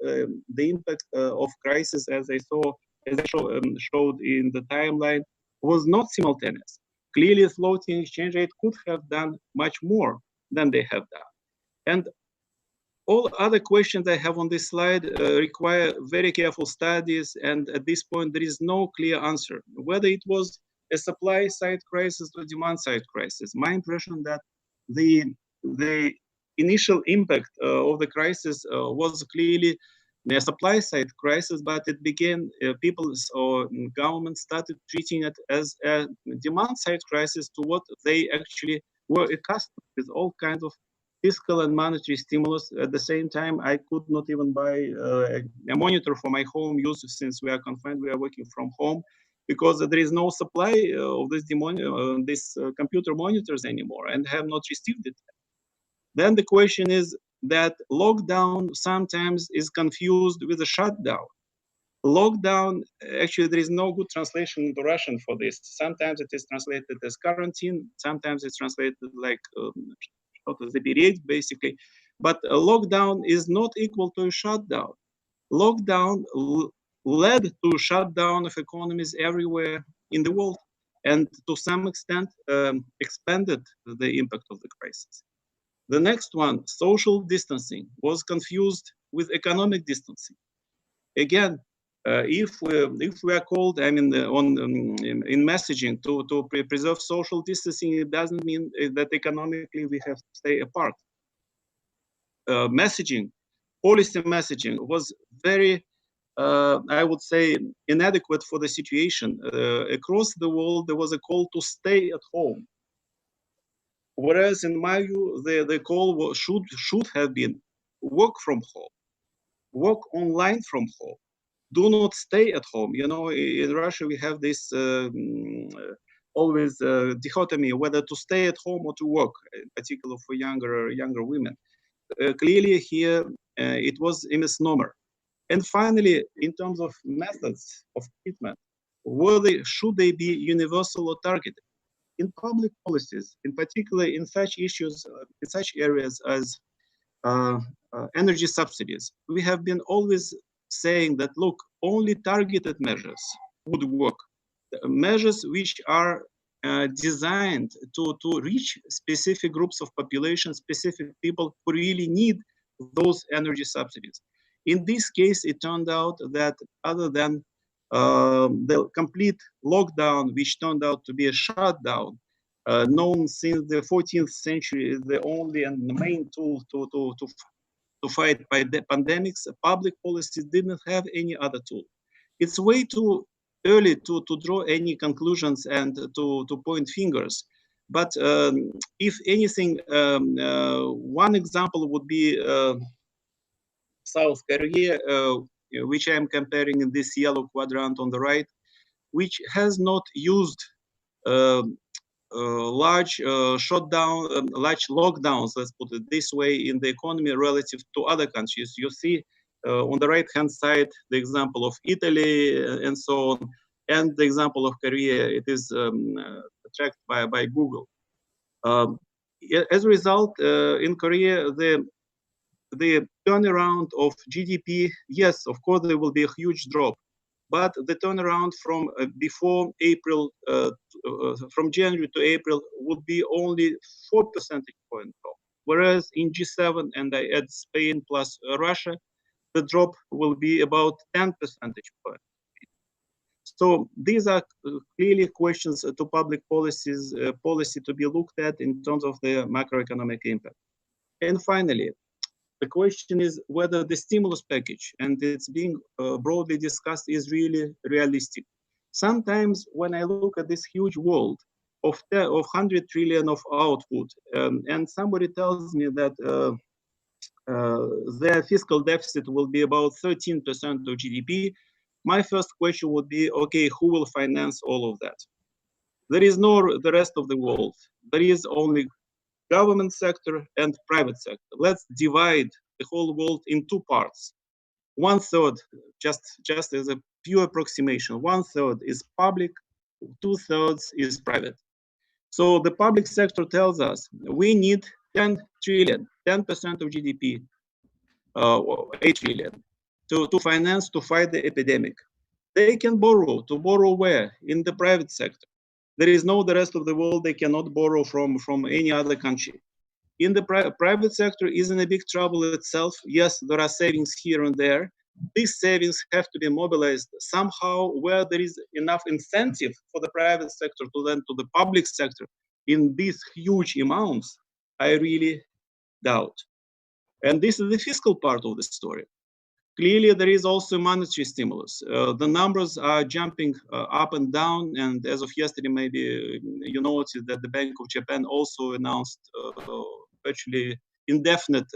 of crisis, as I showed in the timeline, was not simultaneous. Clearly, floating exchange rate could have done much more than they have done. And all other questions I have on this slide require very careful studies, and at this point, there is no clear answer. Whether it was a supply side crisis or demand side crisis, my impression that the initial impact of the crisis was clearly a supply side crisis, but it began, people or governments started treating it as a demand side crisis to what they actually were accustomed with, all kinds of fiscal and monetary stimulus. At the same time, I could not even buy a monitor for my home use since we are confined, we are working from home, because there is no supply of this computer monitors anymore, and have not received it. Then the question is that lockdown sometimes is confused with a shutdown. Lockdown, actually, there is no good translation into Russian for this. Sometimes it is translated as quarantine, sometimes it's translated like Severity, basically. But a lockdown is not equal to a shutdown. Lockdown led to shutdown of economies everywhere in the world, and to some extent expanded the impact of the crisis. The next one, social distancing, was confused with economic distancing. Again, if we are called, I mean, in messaging to preserve social distancing, it doesn't mean that economically we have to stay apart. Messaging, policy messaging was very, I would say, inadequate for the situation. Across the world, there was a call to stay at home. Whereas in my view, the call should have been work from home, work online from home. Do not stay at home. You know, in Russia, we have this always dichotomy, whether to stay at home or to work, in particular for younger women. Clearly here, it was a misnomer. And finally, in terms of methods of treatment, should they be universal or targeted? In public policies, in particular in such issues, in such areas as energy subsidies, we have been always saying that, look, only targeted measures would work. Measures which are designed to reach specific groups of population, specific people who really need those energy subsidies. In this case, it turned out that other than the complete lockdown, which turned out to be a shutdown, known since the 14th century, is the only and the main tool to fight by the pandemics. Public policy didn't have any other tool. It's way too early to draw any conclusions and to point fingers. But if anything, one example would be South Korea, which I'm comparing in this yellow quadrant on the right, which has not used large large lockdowns, let's put it this way, in the economy relative to other countries. You see on the right-hand side the example of Italy and so on, and the example of Korea. It is tracked by Google. As a result, in Korea, the the turnaround of GDP, yes, of course, there will be a huge drop, but the turnaround from before April, from January to April would be only 4 percentage point drop. Whereas in G7, and I add Spain plus Russia, the drop will be about 10 percentage points. So these are clearly questions to public policy to be looked at in terms of the macroeconomic impact. And finally, the question is whether the stimulus package, and it's being broadly discussed, is really realistic. Sometimes when I look at this huge world of 100 trillion of output, and somebody tells me that their fiscal deficit will be about 13% of GDP, my first question would be, okay, who will finance all of that? There is no the rest of the world. There is only government sector and private sector. Let's divide the whole world in two parts. 1/3, just as a pure approximation, 1/3 is public, 2/3 is private. So the public sector tells us we need 10 trillion, 10% of GDP, 8 trillion to finance, to fight the epidemic. They can borrow. To borrow where? In the private sector. There is no the rest of the world they cannot borrow from any other country. In the private sector is in a big trouble itself. Yes, there are savings here and there. These savings have to be mobilized somehow where there is enough incentive for the private sector to lend to the public sector in these huge amounts. I really doubt. And this is the fiscal part of the story. Clearly, there is also monetary stimulus. The numbers are jumping up and down. And as of yesterday, maybe you noticed that the Bank of Japan also announced virtually indefinite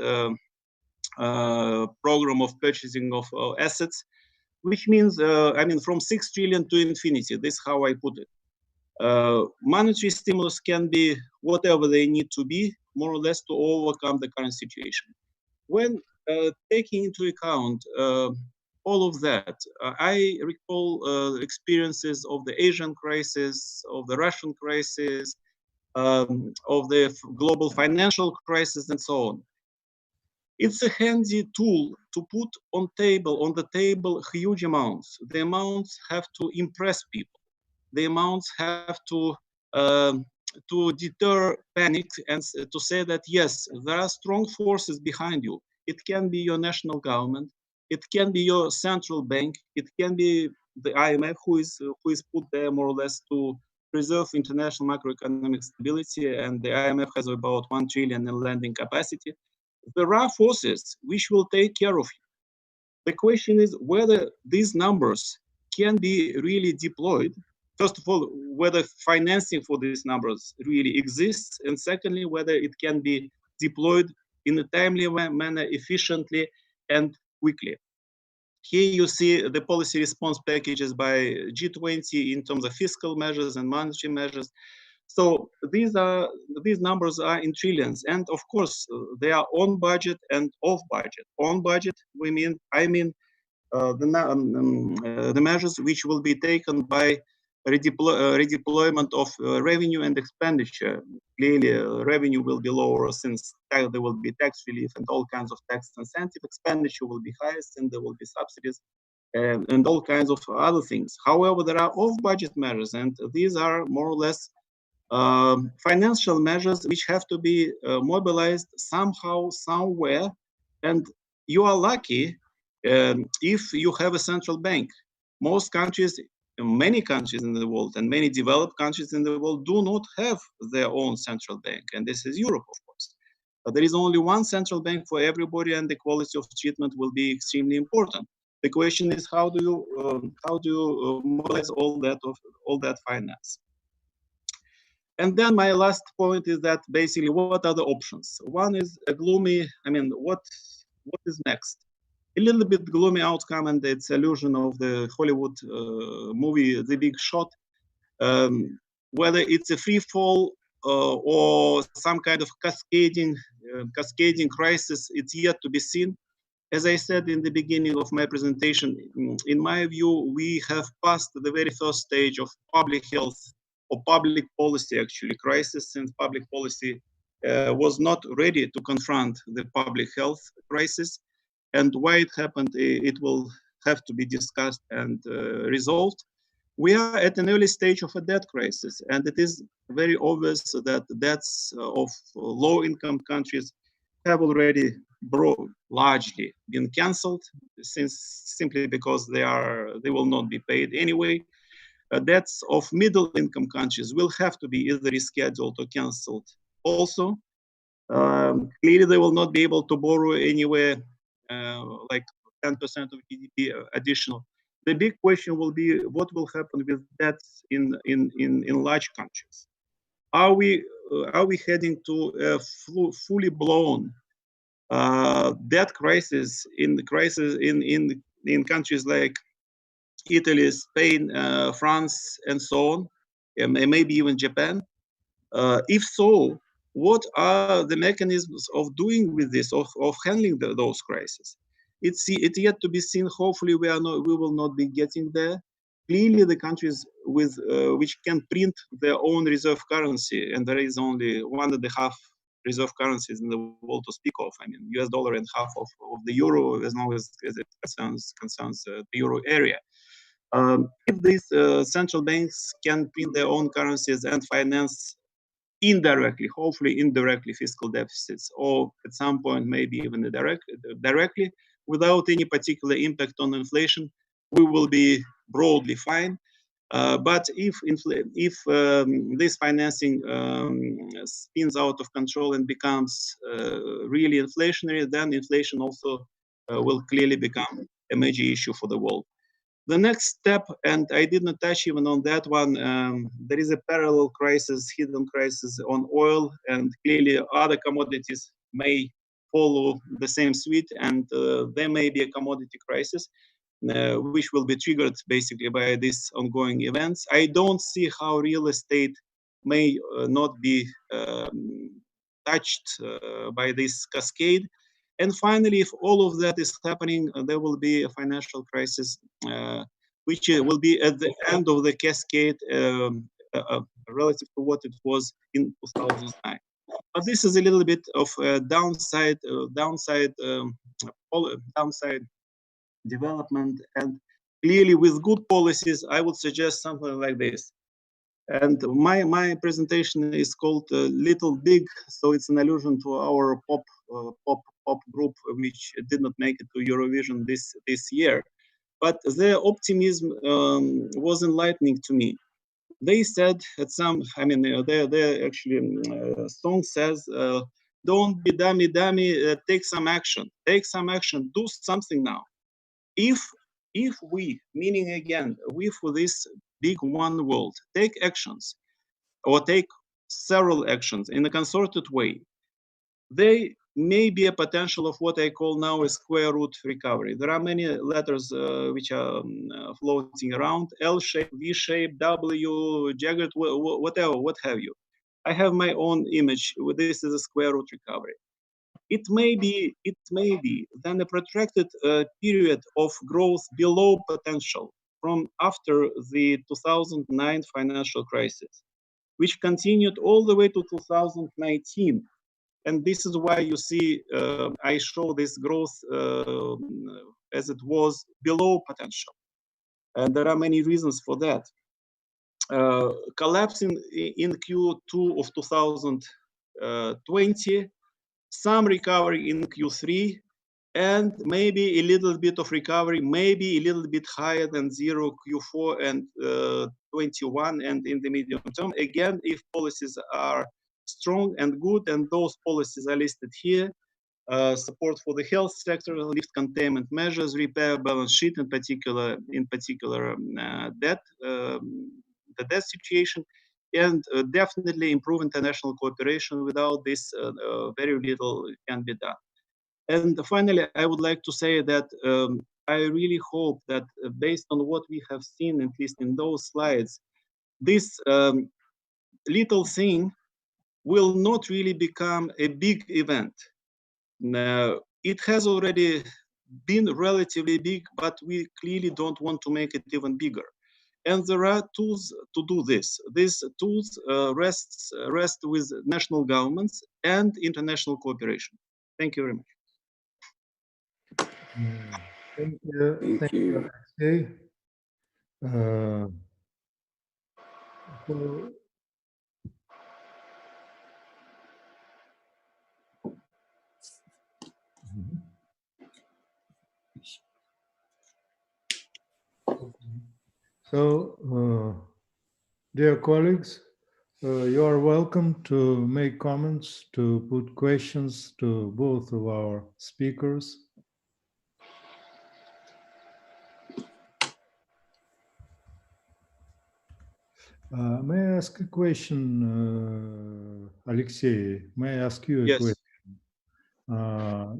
program of purchasing of assets, which means, I mean, from 6 trillion to infinity. This is how I put it. Monetary stimulus can be whatever they need to be, more or less, to overcome the current situation. When taking into account all of that, I recall experiences of the Asian crisis, of the Russian crisis, of the global financial crisis, and so on. It's a handy tool to put on the table huge amounts. The amounts have to impress people. The amounts have to deter panic and to say that, yes, there are strong forces behind you. It can be your national government. It can be your central bank. It can be the IMF who is put there more or less to preserve international macroeconomic stability. And the IMF has about 1 trillion in lending capacity. There are forces which will take care of you. The question is whether these numbers can be really deployed. First of all, whether financing for these numbers really exists, and secondly, whether it can be deployed in a timely manner, efficiently and quickly. Here you see the policy response packages by G20 in terms of fiscal measures and monetary measures. So these numbers are in trillions, and of course they are on budget and off budget. On budget, I mean the measures which will be taken by redeployment of revenue and expenditure. Clearly, revenue will be lower since there will be tax relief and all kinds of tax incentive. Expenditure will be highest, and there will be subsidies and all kinds of other things. However, there are off-budget measures, and these are more or less financial measures which have to be mobilized somehow, somewhere, and you are lucky if you have a central bank. Most countries, many countries in the world, and many developed countries in the world do not have their own central bank, and this is Europe, of course. But there is only one central bank for everybody, and the quality of treatment will be extremely important. The question is how do you mobilize all that finance? And then my last point is that basically, what are the options? One is a gloomy, what is next? A little bit gloomy outcome, and it's illusion of the Hollywood movie, The Big Shot. Whether it's a free fall or some kind of cascading crisis, it's yet to be seen. As I said in the beginning of my presentation, in my view, we have passed the very first stage of public health or public policy, actually, crisis, since public policy was not ready to confront the public health crisis. And why it happened, it will have to be discussed and resolved. We are at an early stage of a debt crisis, and it is very obvious that debts of low-income countries have already largely been cancelled, simply because they will not be paid anyway. Debts of middle-income countries will have to be either rescheduled or cancelled also. Clearly, they will not be able to borrow anywhere like 10% of GDP additional. The big question will be what will happen with debts in large countries. Are we heading to a fully blown debt crisis in countries like Italy, Spain, France, and so on, and maybe even Japan? If so, what are the mechanisms of doing with this, of handling those crises? It's yet to be seen. Hopefully, we will not be getting there. Clearly, the countries with which can print their own reserve currency, and there is only 1.5 reserve currencies in the world to speak of. I mean, US dollar and half of the euro, as long as it concerns the euro area. If these central banks can print their own currencies and finance indirectly, hopefully indirectly, fiscal deficits, or at some point maybe even directly, without any particular impact on inflation, we will be broadly fine. But if this financing spins out of control and becomes really inflationary, then inflation also will clearly become a major issue for the world. The next step, and I did not touch even on that one, there is a parallel crisis, hidden crisis on oil, and clearly other commodities may follow the same suit, and there may be a commodity crisis, which will be triggered basically by these ongoing events. I don't see how real estate may not be touched by this cascade. And finally, if all of that is happening, there will be a financial crisis, which will be at the end of the cascade relative to what it was in 2009. But this is a little bit of a downside development, and clearly with good policies, I would suggest something like this. And my presentation is called Little Big, so it's an allusion to our pop group, which did not make it to Eurovision this year. But their optimism was enlightening to me. They said at some, I mean, their actually song says, "Don't be dummy, take some action, do something now." If we, meaning again, we for this big one world, take actions or take several actions in a concerted way, there may be a potential of what I call now a square root recovery. There are many letters which are floating around: L shape, V shape, W, jagged, whatever, what have you. I have my own image. This is a square root recovery. It may be then a protracted period of growth below potential from after the 2009 financial crisis, which continued all the way to 2019. And this is why you see I show this growth as it was below potential. And there are many reasons for that. Collapsing in Q2 of 2020, some recovery in Q3, and maybe a little bit of recovery, maybe a little bit higher than zero Q4 and 21, and in the medium term, again, if policies are strong and good, and those policies are listed here: support for the health sector, lift containment measures, repair balance sheet, in particular debt, the debt situation, and definitely improve international cooperation. Without this, very little can be done. And finally, I would like to say that I really hope that based on what we have seen, at least in those slides, this little thing will not really become a big event. Now, it has already been relatively big, but we clearly don't want to make it even bigger. and there are tools to do this. These tools rest with national governments and international cooperation. Thank you very much. Thank you. Thank you. Alexei. So, dear colleagues, you are welcome to make comments, to put questions to both of our speakers. May I ask a question, Alexei? May I ask you a Yes. question?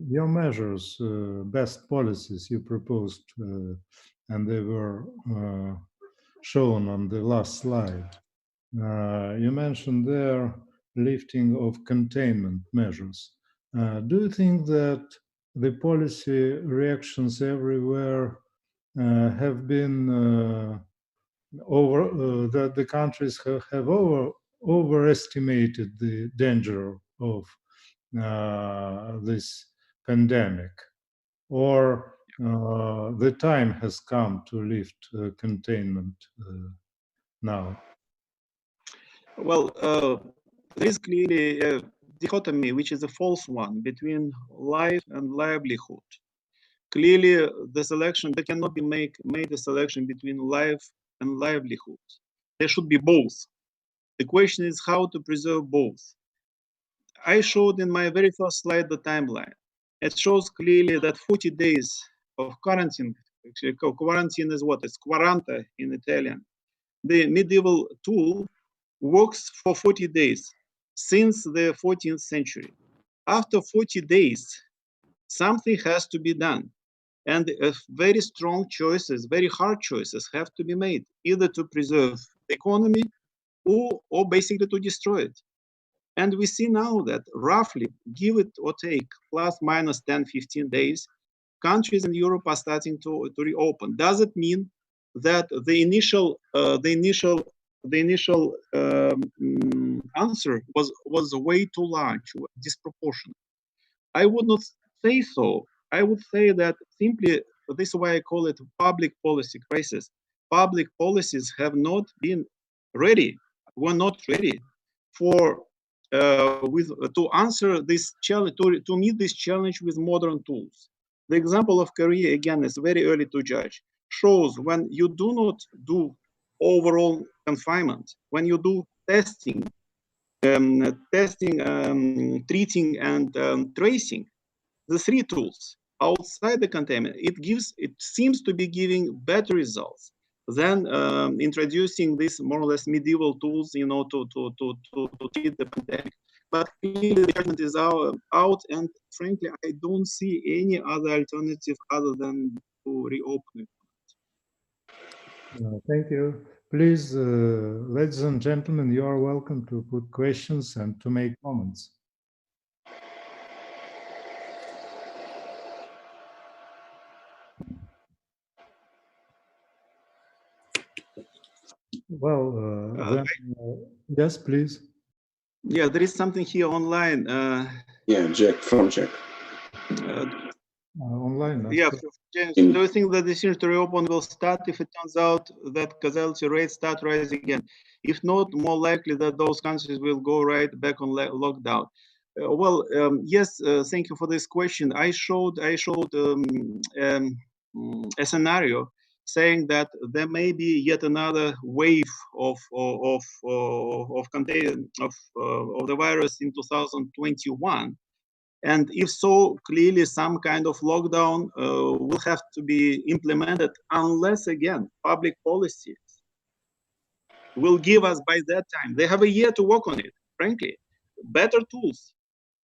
Your measures, best policies you proposed, and they were shown on the last slide. You mentioned there lifting of containment measures. Do you think that the policy reactions everywhere have been that the countries have overestimated the danger of this pandemic, or the time has come to lift containment now? Well, there is clearly a dichotomy, which is a false one, between life and livelihood. Clearly, the selection, there cannot be made a selection between life and livelihood. There should be both. The question is how to preserve both. I showed in my very first slide the timeline. It shows clearly that 40 days of quarantine, actually quarantine is what? It's quaranta in Italian. The medieval tool works for 40 days since the 14th century. After 40 days, something has to be done. And very strong choices, very hard choices have to be made, either to preserve the economy or basically to destroy it. And we see now that roughly, give it or take, plus minus 10, 15 days, countries in Europe are starting to reopen. Does it mean that the initial answer was way too large, disproportionate? I would not say so. I would say that simply, this is why I call it public policy crisis. Public policies have not been ready, were not ready for to answer this challenge, to meet this challenge with modern tools. The example of Korea, again, is very early to judge, shows when you do not do overall confinement, when you do testing, treating, and tracing, the three tools outside the containment, it seems to be giving better results than introducing these more or less medieval tools, you know, to treat the pandemic. But clearly the judgment is out, and frankly, I don't see any other alternative other than to reopen it. Thank you. Please, ladies and gentlemen, you are welcome to put questions and to make comments. Well, yes, please. Yeah, there is something here online. Yeah, Jack, from Jack. Online. Yeah, James, do you think that the decision to reopen will start if it turns out that causality rates start rising again? If not, more likely that those countries will go right back on lockdown. Yes, thank you for this question. I showed a scenario saying that there may be yet another wave of the virus in 2021. And if so, clearly some kind of lockdown will have to be implemented, unless, again, public policies will give us by that time. They have a year to work on it, frankly. Better tools,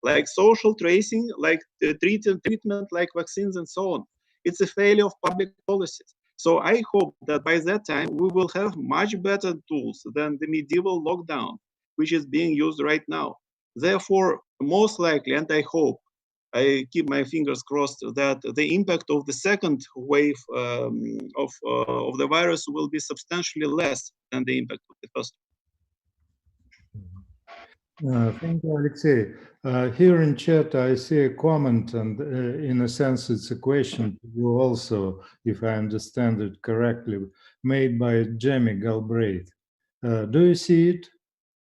like social tracing, like treatment, like vaccines and so on. It's a failure of public policies. So I hope that by that time, we will have much better tools than the medieval lockdown, which is being used right now. Therefore, most likely, and I hope, I keep my fingers crossed that the impact of the second wave of the virus will be substantially less than the impact of the first. Thank you, Alexei. Here in chat, I see a comment, and in a sense, it's a question to you also, if I understand it correctly, made by Jamie Galbraith. Do you see it?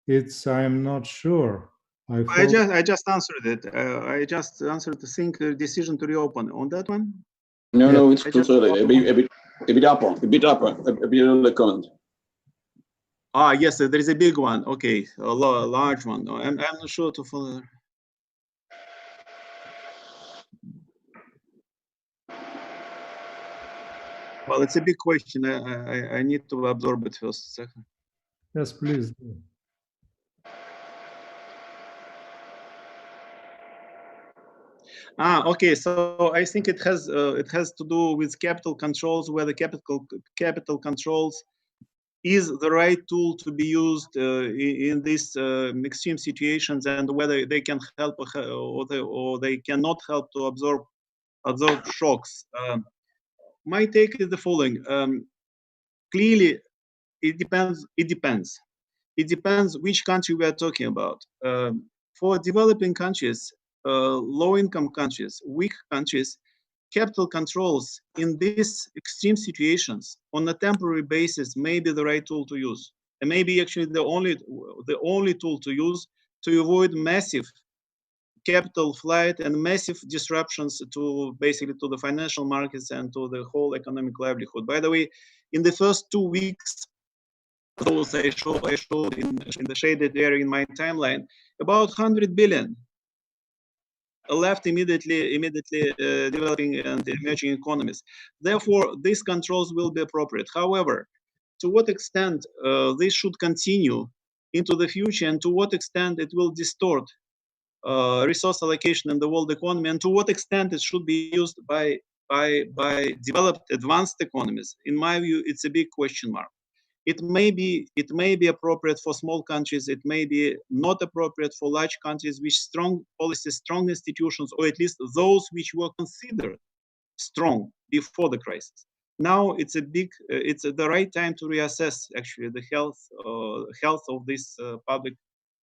It's, I'm not sure. I just answered it. I just answered the thing, decision to reopen on that one. No, Yeah. no, it's consolidated. A bit upper, a bit on the comment. Ah, yes, there is a big one. Okay, a large one. No, I'm not sure to follow. Well, it's a big question. I need to absorb it first a second. Yes, please. Okay. So I think it has to do with capital controls, where the capital controls is the right tool to be used in these extreme situations, and whether they can help or they cannot help to absorb shocks. My take is the following. Clearly, it depends. It depends which country we are talking about. For developing countries, low-income countries, weak countries, capital controls in these extreme situations on a temporary basis may be the right tool to use, and maybe actually the only tool to use to avoid massive capital flight and massive disruptions to basically to the financial markets and to the whole economic livelihood. By the way, in the first 2 weeks, those I showed in the shaded area in my timeline, about 100 billion left immediately developing and emerging economies. Therefore, these controls will be appropriate. However, to what extent this should continue into the future, and to what extent it will distort resource allocation in the world economy, and to what extent it should be used by developed, advanced economies, in my view, it's a big question mark. It may be appropriate for small countries. It may be not appropriate for large countries with strong policies, strong institutions, or at least those which were considered strong before the crisis. Now it's the right time to reassess actually the health of these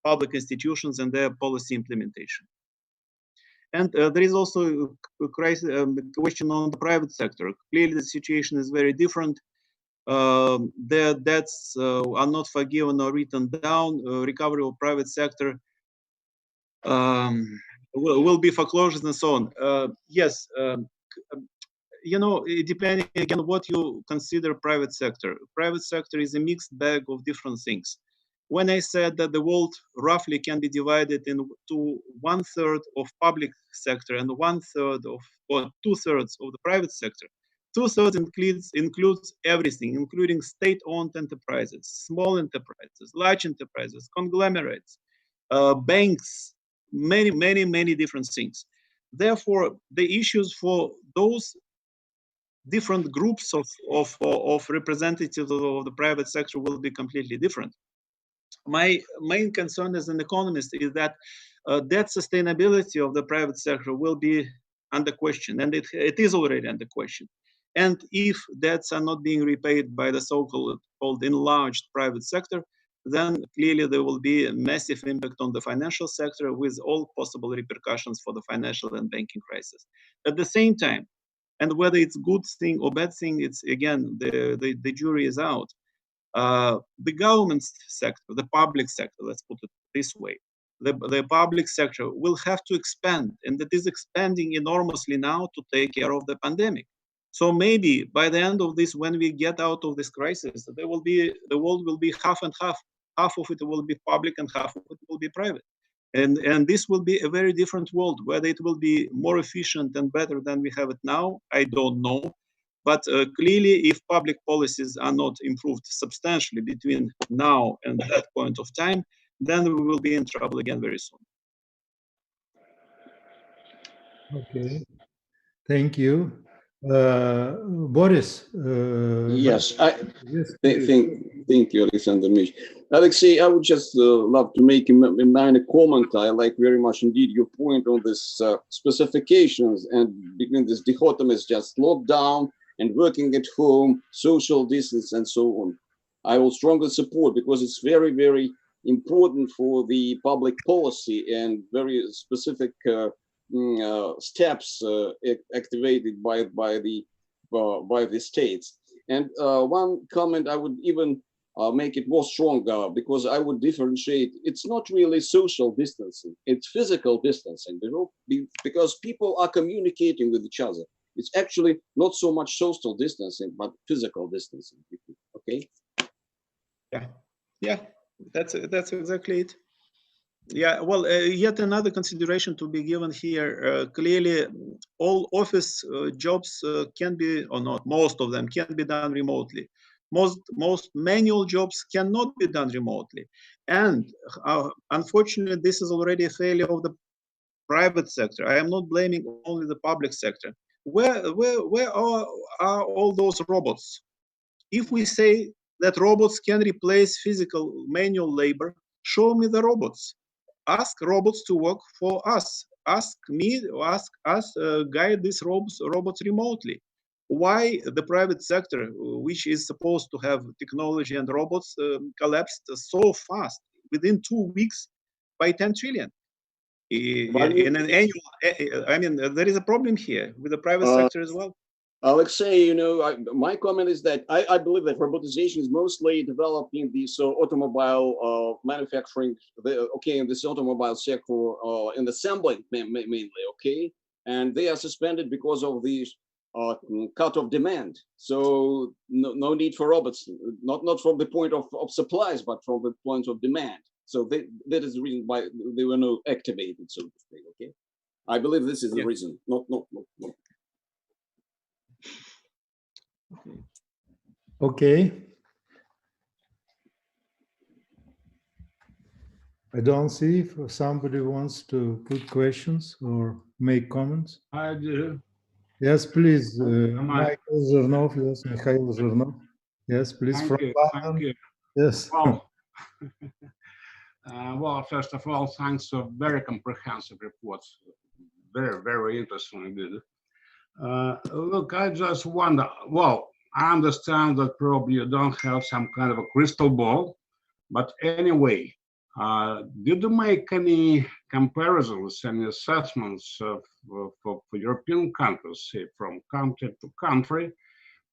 public institutions and their policy implementation. And there is also a question on the private sector. Clearly, the situation is very different. Their debts are not forgiven or written down. Recovery of private sector will be foreclosures and so on. Yes, depending again what you consider private sector. Private sector is a mixed bag of different things. When I said that the world roughly can be divided into 1/3 of public sector and 1/3 or 2/3 of the private sector, 2/3 includes everything, including state-owned enterprises, small enterprises, large enterprises, conglomerates, banks, many different things. Therefore, the issues for those different groups of representatives of the private sector will be completely different. My main concern as an economist is that debt sustainability of the private sector will be under question, and it is already under question. And if debts are not being repaid by the so-called enlarged private sector, then clearly there will be a massive impact on the financial sector with all possible repercussions for the financial and banking crisis. At the same time, and whether it's good thing or bad thing, it's again, the jury is out. The government sector, the public sector, let's put it this way, the public sector will have to expand, and it is expanding enormously now to take care of the pandemic. So maybe by the end of this, when we get out of this crisis, the world will be half and half. Half of it will be public and half of it will be private. And this will be a very different world. Whether it will be more efficient and better than we have it now, I don't know. But clearly, if public policies are not improved substantially between now and that point of time, then we will be in trouble again very soon. Okay, thank you. Boris. Yes, Yes, thank you, Alexander Mich. Alexei, I would just love to make a minor comment. I like very much indeed your point on this specifications and between this dichotomies, just lockdown and working at home, social distance, and so on. I will strongly support because it's very, very important for the public policy and very specific steps activated by the states. And one comment I would even make it more stronger because I would differentiate. It's not really social distancing; it's physical distancing. Because people are communicating with each other. It's actually not so much social distancing, but physical distancing. Okay. Yeah, that's exactly it. Yeah, well, yet another consideration to be given here. Clearly, all office jobs can be, or not, most of them can be done remotely. Most manual jobs cannot be done remotely. And unfortunately, this is already a failure of the private sector. I am not blaming only the public sector. Where are all those robots? If we say that robots can replace physical manual labor, show me the robots. Ask robots to work for us. Ask me, ask us, guide these robots remotely. Why the private sector, which is supposed to have technology and robots, collapsed so fast within 2 weeks by 10 trillion? In an annual, I mean, there is a problem here with the private sector as well. Alexei, you know, my comment is that I believe that robotization is mostly developed in the automobile manufacturing, in this automobile sector, in assembly mainly, okay? And they are suspended because of the cut of demand. So no need for robots, not from the point of supplies, but from the point of demand. So that is the reason why they were not activated, so to speak, okay? I believe this is the reason, not. Okay. I don't see if somebody wants to put questions or make comments. I do. Yes, please. Michael Zhernov. Yes, Mikhail Zhernov. Yes, please. Thank you. Yes. Well, well, first of all, thanks for very comprehensive reports. Very, very interesting indeed. Look, I just wonder, well, I understand that probably you don't have some kind of a crystal ball, but anyway, did you make any comparisons, any assessments for European countries, say from country to country?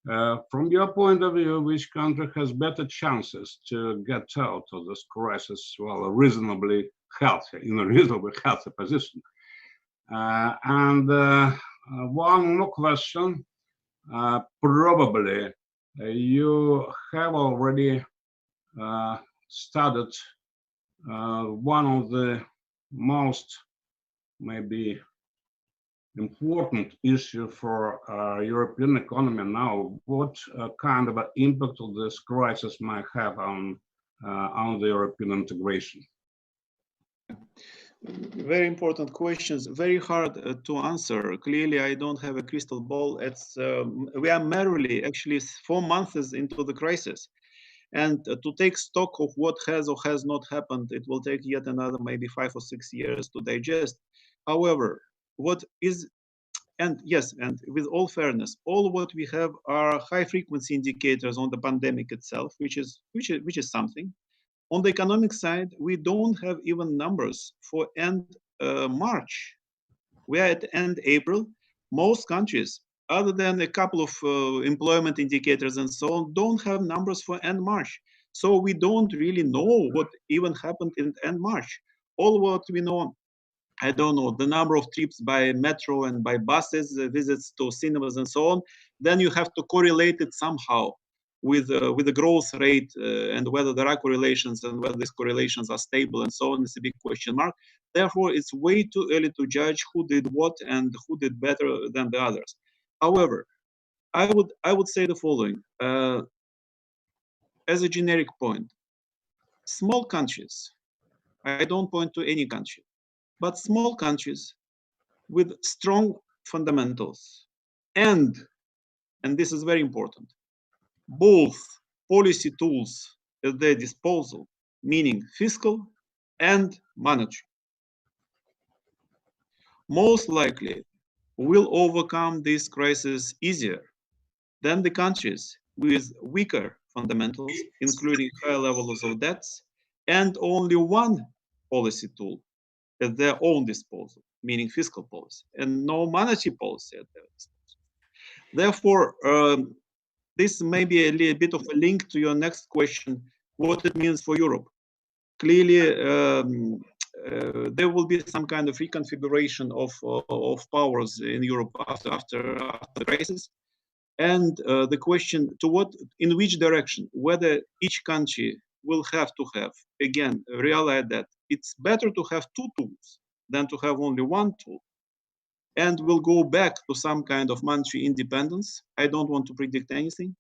From your point of view, which country has better chances to get out of this crisis while reasonably healthy, in a reasonably healthy position? And one more question. Probably you have already studied one of the most maybe important issue for European economy now. What kind of an impact of this crisis might have on the European integration? Very important questions, very hard to answer. Clearly, I don't have a crystal ball. It's we are merely actually 4 months into the crisis. And to take stock of what has or has not happened, it will take yet another maybe 5 or 6 years to digest. However, what is, and yes, and with all fairness, all what we have are high frequency indicators on the pandemic itself, which is something. On the economic side, we don't have even numbers for end March. We are at end April. Most countries, other than a couple of employment indicators and so on, don't have numbers for end March. So we don't really know what even happened in end March. All what we know, I don't know, the number of trips by metro and by buses, visits to cinemas and so on. Then you have to correlate it somehow with the growth rate and whether there are correlations and whether these correlations are stable and so on is a big question mark. Therefore, it's way too early to judge who did what and who did better than the others. However, I would say the following as a generic point: small countries. I don't point to any country, but small countries with strong fundamentals and and this is very important, both policy tools at their disposal, meaning fiscal and monetary. Most likely will overcome this crisis easier than the countries with weaker fundamentals, including higher levels of debts, and only one policy tool at their own disposal, meaning fiscal policy, and no monetary policy at their disposal. Therefore, this may be a little bit of a link to your next question, what it means for Europe. Clearly, there will be some kind of reconfiguration of powers in Europe after the crisis. And the question in which direction, whether each country will have to have, again, realize that it's better to have two tools than to have only one tool, and we'll go back to some kind of monetary independence. I don't want to predict anything.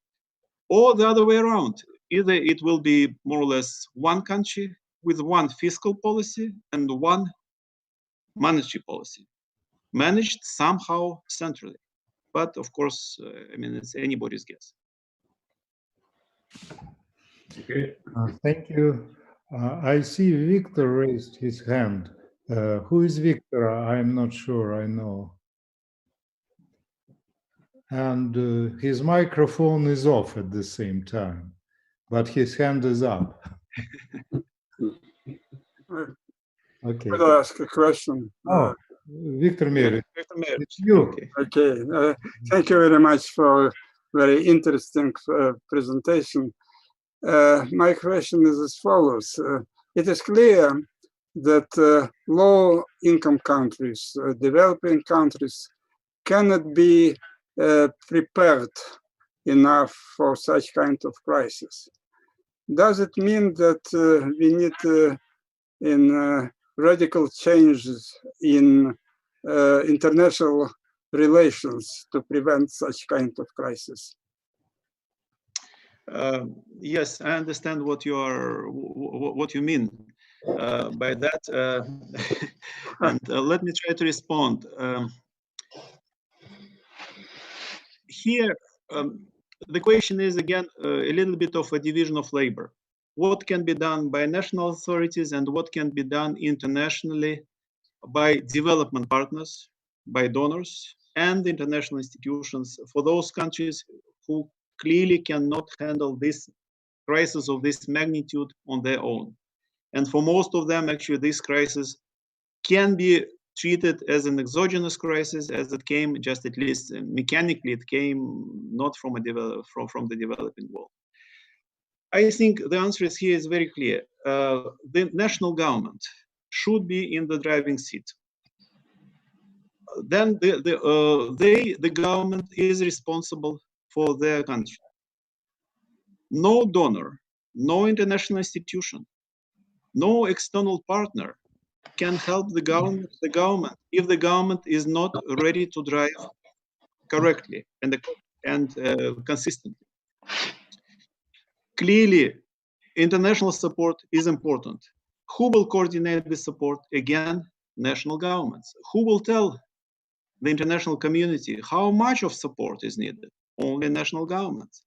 Or the other way around, either it will be more or less one country with one fiscal policy and one monetary policy, managed somehow centrally. But of course, I mean, it's anybody's guess. Okay. Thank you. I see Victor raised his hand. Who is Victor? I'm not sure I know. And his microphone is off at the same time, but his hand is up. Okay. Could I ask a question? Oh, Victor Mary, it's you. Okay. Thank you very much for a very interesting presentation. My question is as follows. It is clear that low-income countries, developing countries, cannot be prepared enough for such kind of crisis. Does it mean that we need radical changes in international relations to prevent such kind of crisis? Yes, I understand what you mean by that, and let me try to respond. Here, the question is again a little bit of a division of labor. What can be done by national authorities and what can be done internationally by development partners, by donors, and international institutions for those countries who clearly cannot handle this crisis of this magnitude on their own. And for most of them, actually, this crisis can be treated as an exogenous crisis, as it came just at least mechanically, it came not from the developing world. I think the answer is here is very clear. The national government should be in the driving seat. Then the government is responsible for their country. No donor, no international institution, no external partner can help the government if the government is not ready to drive correctly and consistently. Clearly, international support is important. Who will coordinate this support? Again, national governments. Who will tell the international community how much of support is needed? Only national governments.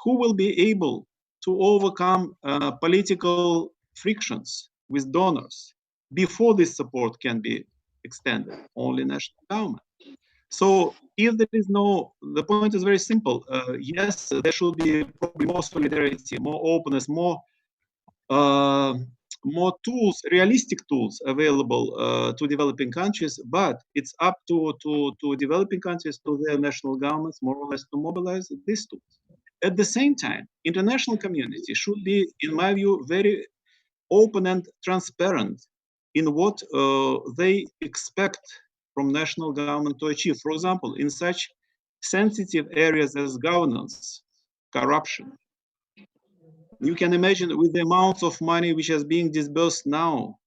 Who will be able to overcome political frictions with donors before this support can be extended? Only national government. So if there is the point is very simple. Yes, there should be probably more solidarity, more openness, more tools, realistic tools available to developing countries, but it's up to developing countries, to their national governments, more or less, to mobilize these tools. At the same time, international community should be, in my view, very open and transparent in what they expect from national government to achieve. For example, in such sensitive areas as governance, corruption, you can imagine with the amounts of money which is being disbursed now,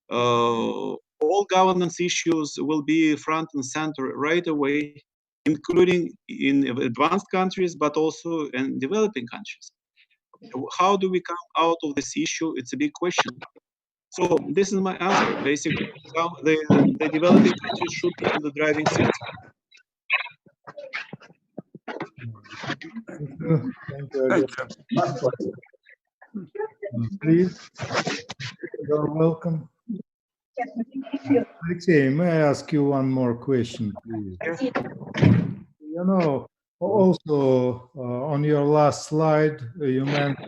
all governance issues will be front and center right away, including in advanced countries, but also in developing countries. How do we come out of this issue? It's a big question. So this is my answer, basically. The developing countries should be in the driving seat. Thank you again. Thank you. Please, you're welcome. Alexei, may I ask you one more question, please? You know, also on your last slide, you mentioned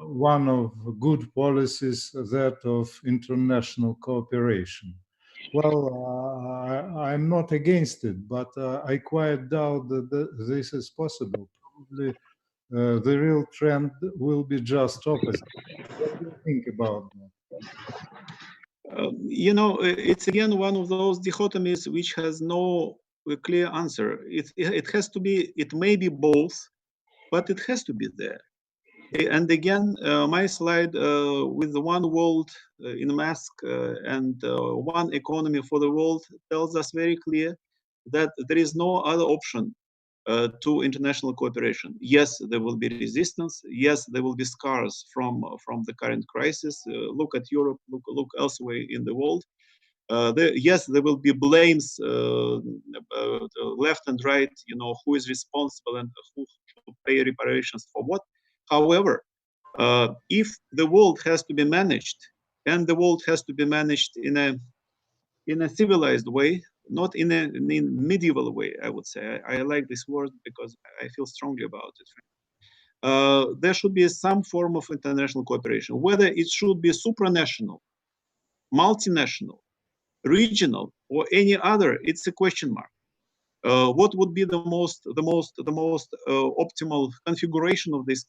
one of good policies, that of international cooperation. Well, I'm not against it, but I quite doubt that this is possible. Probably the real trend will be just opposite. What do you think about that? You know, it's again one of those dichotomies which has no clear answer. It has to be, it may be both, but it has to be there. And again, my slide with the one world in mask and one economy for the world tells us very clear that there is no other option to international cooperation. Yes, there will be resistance. Yes, there will be scars from the current crisis. Look at Europe. Look elsewhere in the world. Yes, there will be blames left and right. You know, who is responsible and who should pay reparations for what. However, if the world has to be managed, and the world has to be managed in a civilized way, not in a medieval way, I would say. I like this word because I feel strongly about it. There should be some form of international cooperation, whether it should be supranational, multinational, regional, or any other. It's a question mark. What would be the most optimal configuration of this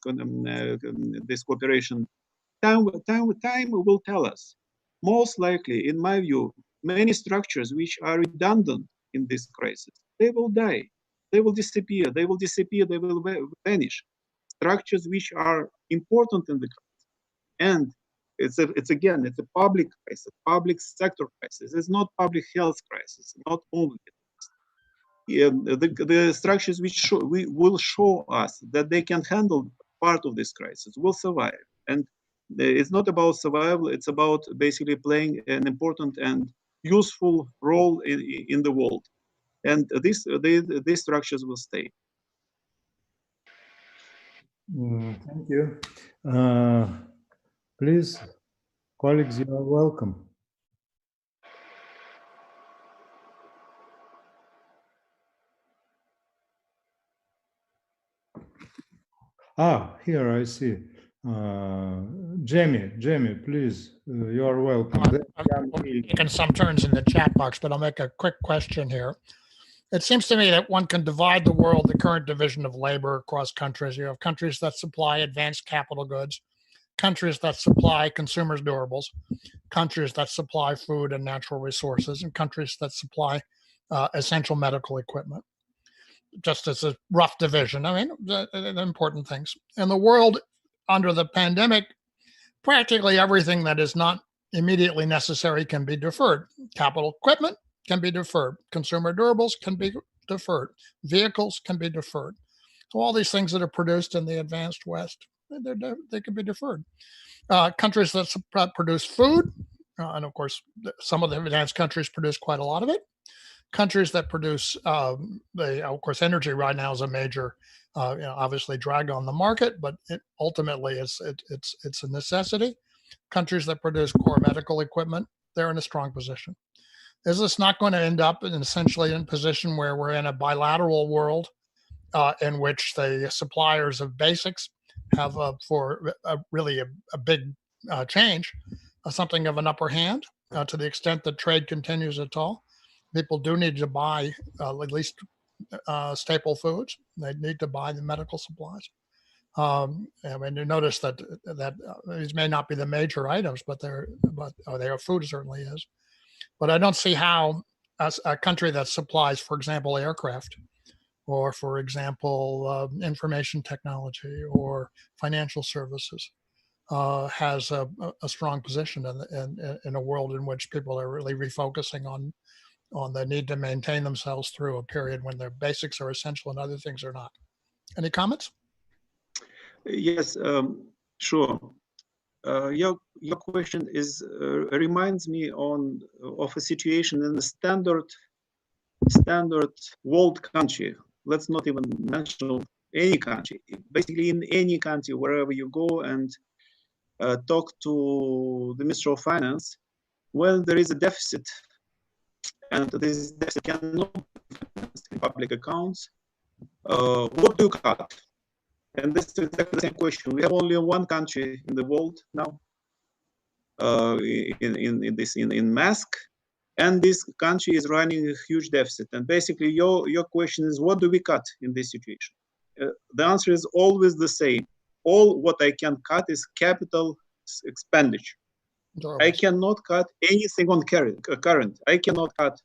this cooperation? Time will tell us. Most likely, in my view, many structures which are redundant in this crisis, they will die, they will disappear, they will vanish. Structures which are important in the crisis, and it's a public crisis, public sector crisis. It's not public health crisis, not only. The structures which will show us that they can handle part of this crisis will survive. And it's not about survival, it's about basically playing an important and useful role in the world. And these structures will stay. Thank you. Please, colleagues, you are welcome. Here I see. Jamie, please, you are welcome. I'm taking some turns in the chat box, but I'll make a quick question here. It seems to me that one can divide the world, the current division of labor across countries. You have countries that supply advanced capital goods, countries that supply consumers' durables, countries that supply food and natural resources, and countries that supply essential medical equipment. Just as a rough division. I mean, the important things. In the world under the pandemic, practically everything that is not immediately necessary can be deferred. Capital equipment can be deferred. Consumer durables can be deferred. Vehicles can be deferred. So all these things that are produced in the advanced West, they can be deferred. Countries that produce food, and of course, some of the advanced countries produce quite a lot of it. Countries that produce, of course, energy right now is a major, obviously drag on the market, but ultimately it's a necessity. Countries that produce core medical equipment, they're in a strong position. Is this not going to end up essentially in a position where we're in a bilateral world in which the suppliers of basics have really a big change, something of an upper hand to the extent that trade continues at all? People do need to buy at least staple foods. They need to buy the medical supplies. I mean, you notice that these may not be the major items, but their food certainly is. But I don't see how a country that supplies, for example, aircraft, or for example, information technology or financial services, has a strong position in a world in which people are really refocusing on the need to maintain themselves through a period when their basics are essential and other things are not. Any comments? Yes, sure. Your question reminds me of a situation in the standard standard world country, let's not even mention any country, basically in any country, wherever you go and talk to the Minister of Finance, when there is a deficit and this deficit cannot be financed in public accounts, what do you cut? And this is exactly the same question. We have only one country in the world now in mask, and this country is running a huge deficit. And basically, your question is, what do we cut in this situation? The answer is always the same. All what I can cut is capital expenditure. I cannot cut anything on current. I cannot cut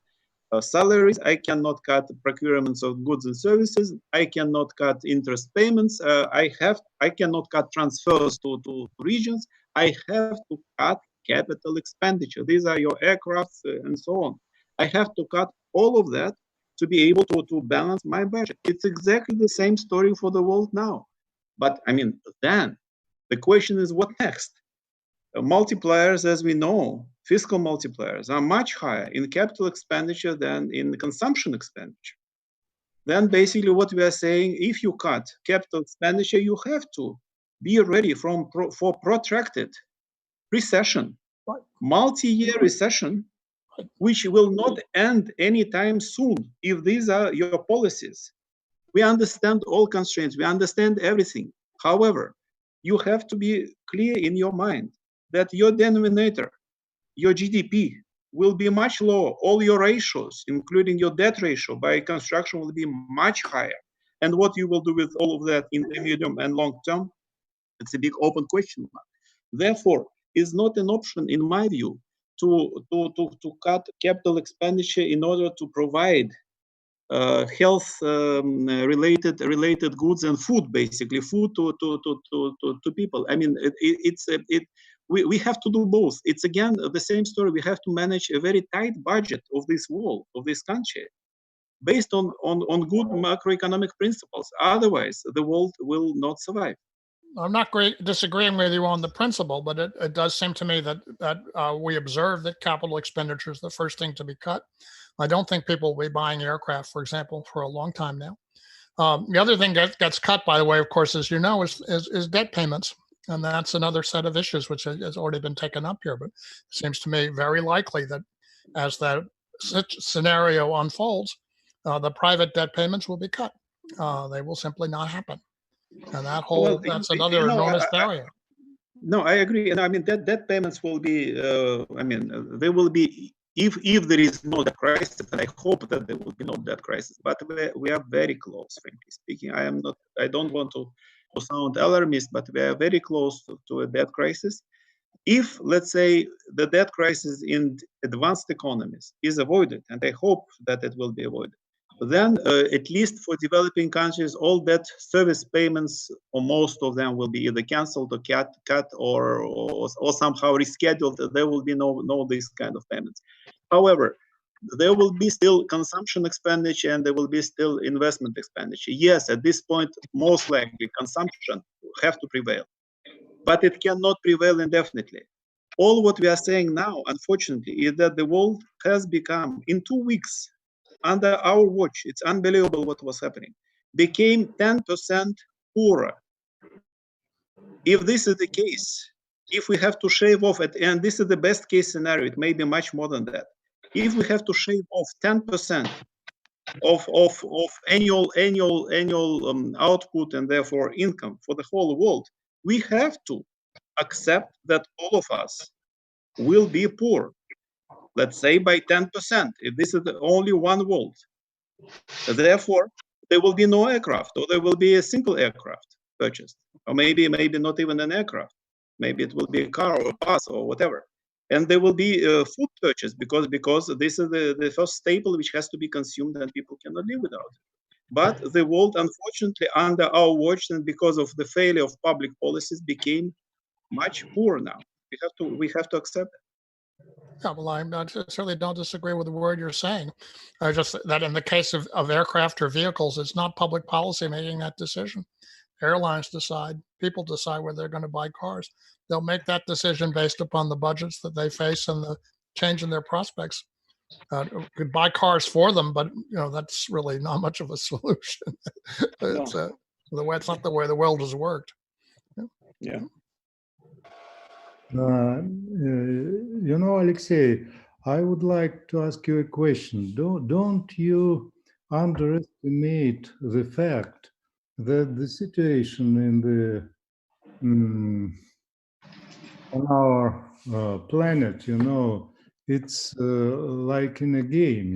salaries. I cannot cut procurements of goods and services. I cannot cut interest payments. I cannot cut transfers to regions. I have to cut capital expenditure. These are your aircrafts and so on. I have to cut all of that to be able to balance my budget. It's exactly the same story for the world now. But I mean, then the question is, what next? Multipliers, as we know, fiscal multipliers are much higher in capital expenditure than in consumption expenditure. Then basically what we are saying, if you cut capital expenditure, you have to be ready for protracted recession, multi-year recession, which will not end anytime soon if these are your policies. We understand all constraints, we understand everything. However, you have to be clear in your mind that your denominator, your GDP, will be much lower. All your ratios, including your debt ratio by construction, will be much higher. And what you will do with all of that in the medium and long term, it's a big open question mark. Therefore, it's not an option, in my view, to cut capital expenditure in order to provide health related goods and food, basically food to people. I mean, we have to do both. It's again the same story. We have to manage a very tight budget of this world, of this country, based on good macroeconomic principles. Otherwise, the world will not survive. I'm not disagreeing with you on the principle, but it does seem to me that we observe that capital expenditure is the first thing to be cut. I don't think people will be buying aircraft, for example, for a long time now. The other thing that gets cut, by the way, of course, as you know, is debt payments. And that's another set of issues which has already been taken up here. But it seems to me very likely that as that scenario unfolds, the private debt payments will be cut. They will simply not happen. And that whole, that's another enormous barrier. No, I agree. And I mean, debt payments will be, they will be, if there is no debt crisis, and I hope that there will be no debt crisis, but we are very close, frankly speaking. I don't want to sound alarmist, but we are very close to a debt crisis. If, let's say, the debt crisis in advanced economies is avoided, and I hope that it will be avoided, then at least for developing countries, all debt service payments, or most of them, will be either canceled or cut or somehow rescheduled. There will be no these kind of payments. However, there will be still consumption expenditure and there will be still investment expenditure. Yes, at this point, most likely consumption have to prevail, but it cannot prevail indefinitely. All what we are saying now, unfortunately, is that the world has become, in 2 weeks, under our watch, it's unbelievable what was happening, became 10% poorer. If this is the case, if we have to shave off, and this is the best case scenario, it may be much more than that. If we have to shave off 10% of annual output and therefore income for the whole world, we have to accept that all of us will be poor, let's say by 10%, if this is the only one world. Therefore, there will be no aircraft, or there will be a single aircraft purchased, or maybe not even an aircraft. Maybe it will be a car or a bus or whatever. And there will be food purchase because this is the first staple which has to be consumed and people cannot live without it. But the world, unfortunately, under our watch and because of the failure of public policies, became much poorer now. We have to accept it. Yeah, well, I certainly don't disagree with the word you're saying. Just that in the case of aircraft or vehicles, it's not public policy making that decision. Airlines decide, people decide whether they're going to buy cars. They'll make that decision based upon the budgets that they face and the change in their prospects. Could buy cars for them, but that's really not much of a solution. It's that's not the way the world has worked. Yeah. Alexei, I would like to ask you a question. Don't you underestimate the fact that the situation in the on our planet, it's like in a game,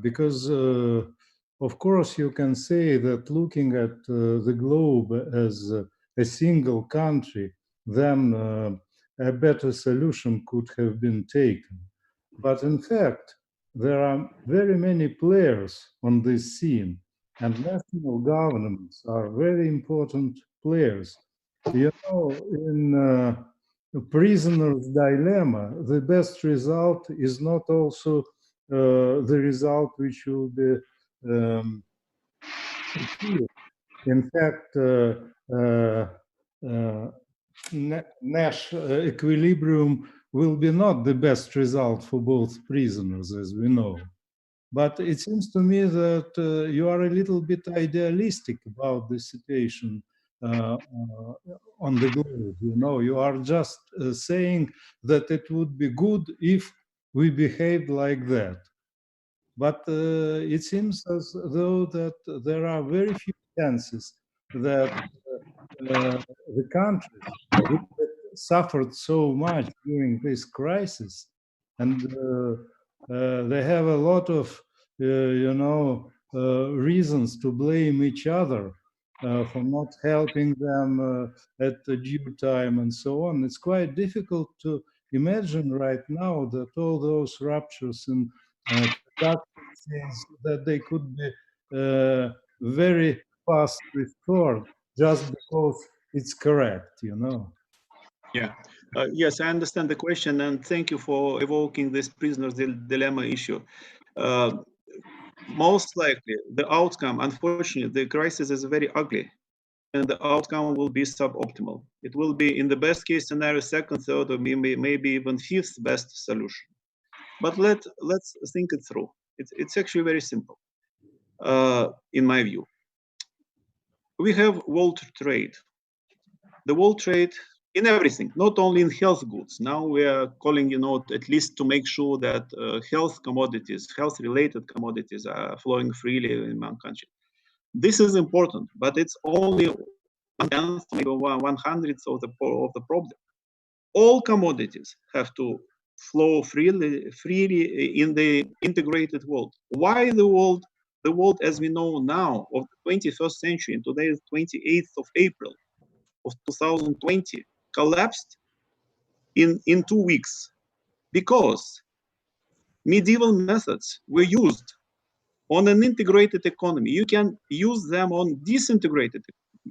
because of course you can say that looking at the globe as a single country, then a better solution could have been taken. But in fact, there are very many players on this scene, and national governments are very important players. In prisoner's dilemma, the best result is not also the result which will be achieved. In fact, Nash equilibrium will be not the best result for both prisoners, as we know. But it seems to me that you are a little bit idealistic about the situation on the globe. You are just saying that it would be good if we behaved like that. But it seems as though that there are very few chances that the countries which suffered so much during this crisis, and they have a lot of reasons to blame each other for not helping them at the due time and so on. It's quite difficult to imagine right now that all those ruptures in production things that they could be very fast restored just because it's correct. Yeah. Yes, I understand the question, and thank you for evoking this prisoner's dilemma issue. Most likely, the outcome, unfortunately, the crisis is very ugly, and the outcome will be suboptimal. It will be, in the best case scenario, second, third, or maybe even fifth best solution. But let's think it through. It's actually very simple, in my view. We have world trade. The world trade in everything, not only in health goods. Now we are calling, at least to make sure that health commodities, health-related commodities are flowing freely among countries. This is important, but it's only 1/10, maybe 1/100th of the problem. All commodities have to flow freely in the integrated world. Why the world, as we know now, of the 21st century, and today is 28th of April of 2020, collapsed in 2 weeks? Because medieval methods were used on an integrated economy. You can use them on disintegrated,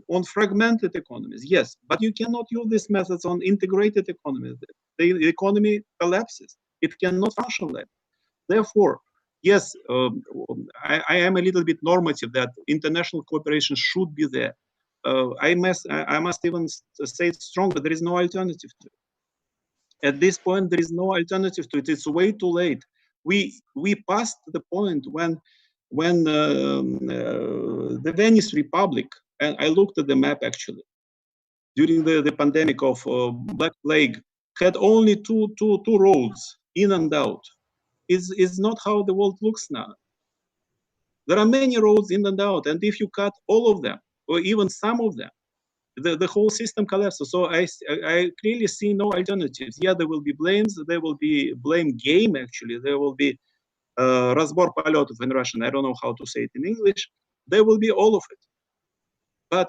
on fragmented economies, yes, but you cannot use these methods on integrated economies. The economy collapses. It cannot function like that. Therefore, yes, I am a little bit normative that international cooperation should be there. I must even say it stronger. There is no alternative to it. At this point, there is no alternative to it. It's way too late. We passed the point when the Venice Republic, and I looked at the map actually, during the pandemic of Black Plague, had only two roads in and out. Is not how the world looks now. There are many roads in and out, and if you cut all of them, or even some of them, the whole system collapses. So I clearly see no alternatives. Yeah, there will be blames. There will be blame game, actually. There will be разбор полетов in Russian. I don't know how to say it in English. There will be all of it. But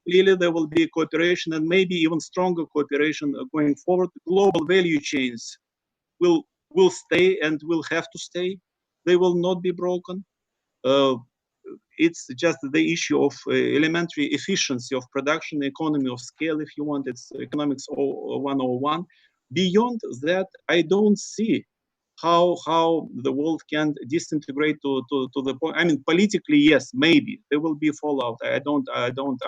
clearly there will be cooperation, and maybe even stronger cooperation going forward. Global value chains will stay and will have to stay. They will not be broken. It's just the issue of elementary efficiency of production, economy of scale, if you want. It's economics 101. Beyond that, I don't see how the world can disintegrate to the point. I mean, politically, yes, maybe there will be fallout. I don't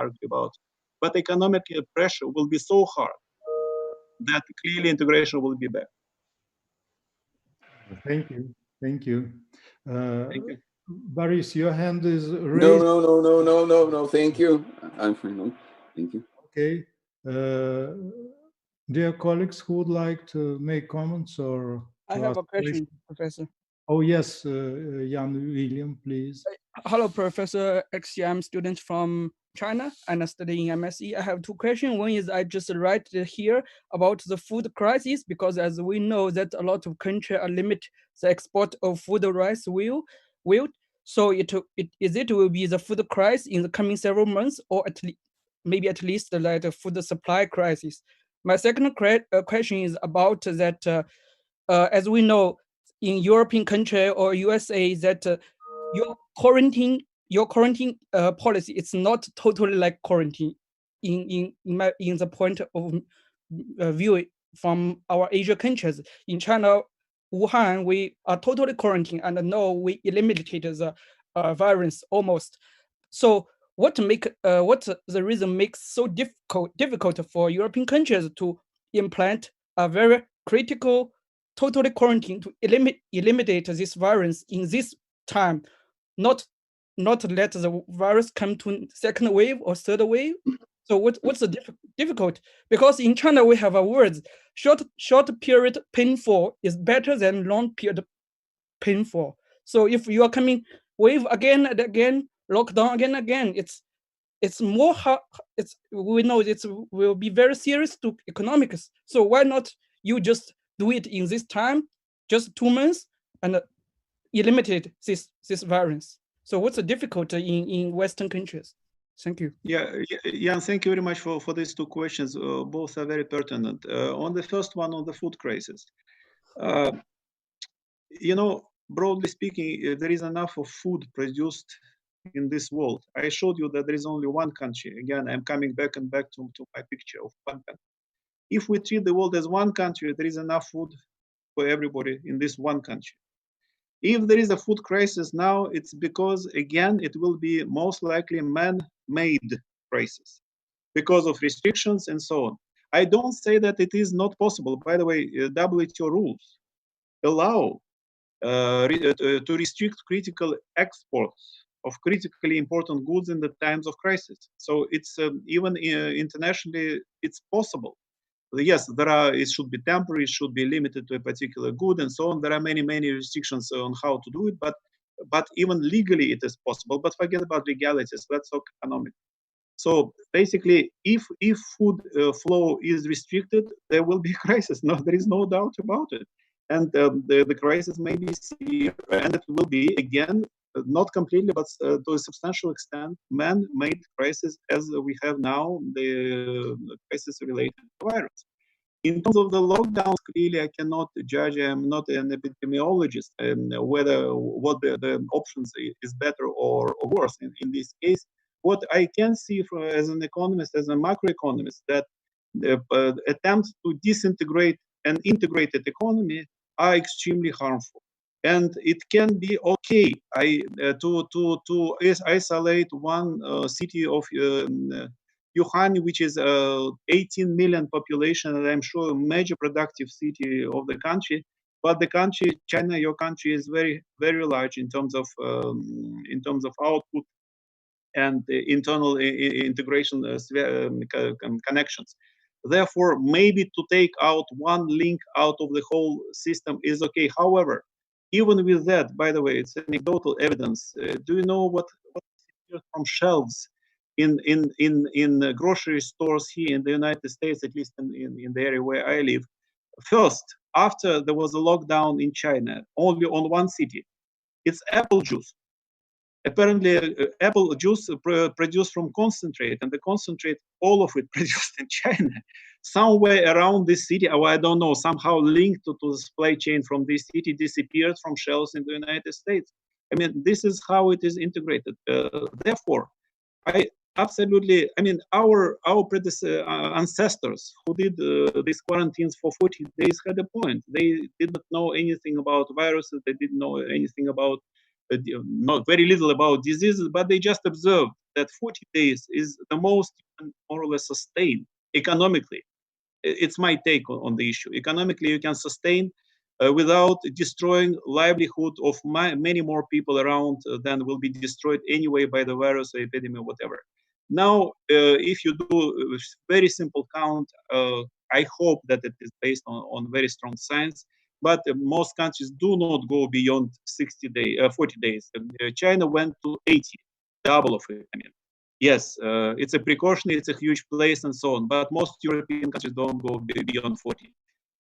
argue about it. But economic pressure will be so hard that clearly integration will be back. Thank you. Thank you. Thank you. Boris, your hand is No, raised. no. Thank you. I'm fine. No, thank you. Okay. Dear colleagues who would like to make comments or I to have ask a question, questions? Professor. Oh, yes, Jan William, please. Hello, Professor. Actually, I'm student from China and studying MSc. I have two questions. One is I just write here about the food crisis because as we know that a lot of countries are limit the export of food rice will. So it will be the food crisis in the coming several months or maybe at least like the food supply crisis. My second question is about that as we know in European country or USA that your quarantine policy it's not totally like quarantine in the point of view from our Asia countries. In China, Wuhan, we are totally quarantined and now we eliminated the virus almost. So what the reason makes so difficult for European countries to implement a very critical totally quarantine to eliminate this virus in this time, not let the virus come to second wave or third wave. So what's the difficult? Because in China we have a word short period painful is better than long period painful. So if you are coming wave again and again, lockdown again and again, it's more hard. We know it will be very serious to economics. So why not you just do it in this time, just 2 months, and eliminate this virus? So what's the difficulty in Western countries? Thank you. Yeah, thank you very much for these two questions. Both are very pertinent. On the first one, on the food crisis, broadly speaking, there is enough of food produced in this world. I showed you that there is only one country. Again, I'm coming back to my picture of one country. If we treat the world as one country, there is enough food for everybody in this one country. If there is a food crisis now, it's because, again, it will be most likely man-made crisis because of restrictions and so on. I don't say that it is not possible. By the way, WTO rules allow to restrict critical exports of critically important goods in the times of crisis. So it's even internationally, it's possible. Yes, it should be temporary, it should be limited to a particular good and so on. There are many restrictions on how to do it, but even legally it is possible. But forget about legalities, let's talk economics. So basically, if food flow is restricted, there will be a crisis. No, there is no doubt about it. And the crisis may be severe, and it will be, again, not completely, but to a substantial extent, man-made crisis as we have now, the crisis related to virus. In terms of the lockdowns, clearly I cannot judge. I'm not an epidemiologist, and what the options is better or worse in this case. What I can see as an economist, as a macroeconomist, that the attempts to disintegrate an integrated economy are extremely harmful. And it can be okay to isolate one city of Wuhan, which is 18 million population, and I'm sure a major productive city of the country. But the country, China, your country, is very large in terms of output and internal integration connections. Therefore, maybe to take out one link out of the whole system is okay. However, even with that, by the way, it's anecdotal evidence. Do you know what from shelves in grocery stores here in the United States, at least in the area where I live? First, after there was a lockdown in China, only on one city, it's apple juice. Apparently, apple juice produced from concentrate, and the concentrate, all of it produced in China. Somewhere around this city, or I don't know, somehow linked to the supply chain from this city, disappeared from shelves in the United States. I mean, this is how it is integrated. Therefore, our ancestors who did these quarantines for 40 days had a point. They did not know anything about viruses. They didn't know anything about not very little about diseases, but they just observed that 40 days is the most more or less sustained economically. It's my take on the issue. Economically, you can sustain without destroying livelihood of many more people around than will be destroyed anyway by the virus or epidemic, whatever. Now, if you do a very simple count, I hope that it is based on very strong science, but most countries do not go beyond 40 days. China went to 80, double of it. I mean, yes, it's a precaution, it's a huge place and so on, but most European countries don't go beyond 40.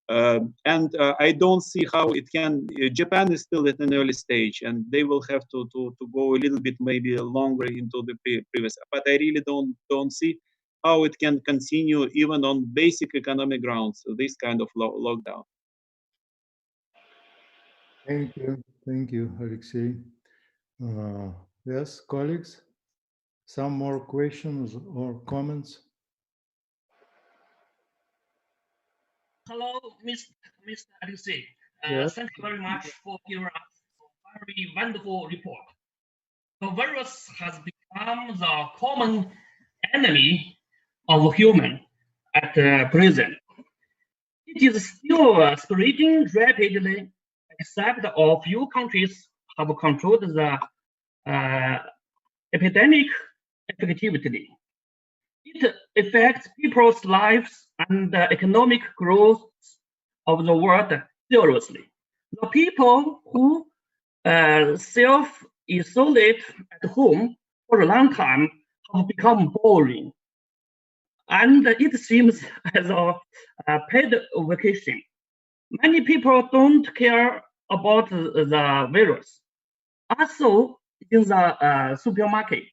I don't see how it can. Japan is still at an early stage, and they will have to go a little bit maybe longer into the previous. But I really don't see how it can continue even on basic economic grounds. This kind of lockdown. Thank you, Alexei. Yes, colleagues, some more questions or comments? Hello, Mr. Alexei. Yes. Thank you very much for giving us a very wonderful report. The virus has become the common enemy of human at present. It is still spreading rapidly, except a few countries have controlled the epidemic effectively. It affects people's lives and the economic growth of the world seriously. The people who self-isolate at home for a long time have become boring. And it seems as a paid vacation. Many people don't care about the virus. Also, in the supermarket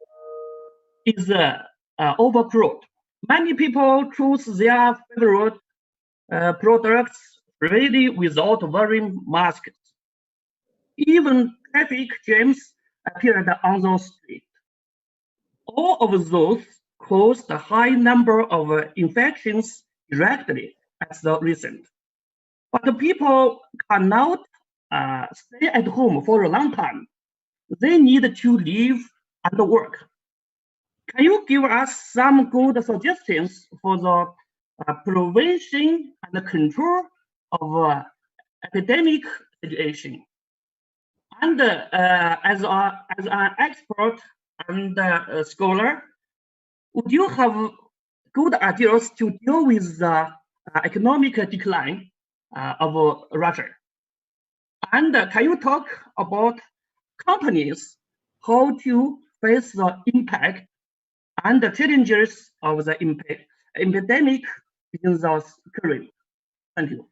is overcrowded. Many people choose their favorite products ready without wearing masks. Even traffic jams appeared on the street. All of those caused a high number of infections directly at the recent. But people cannot stay at home for a long time. They need to live and work. Can you give us some good suggestions for the prevention and control of epidemic situation? And as an expert and scholar, would you have good ideas to deal with the economic decline of Russia? And can you talk about companies, how to face the impact and the challenges of the epidemic in the current? Thank you.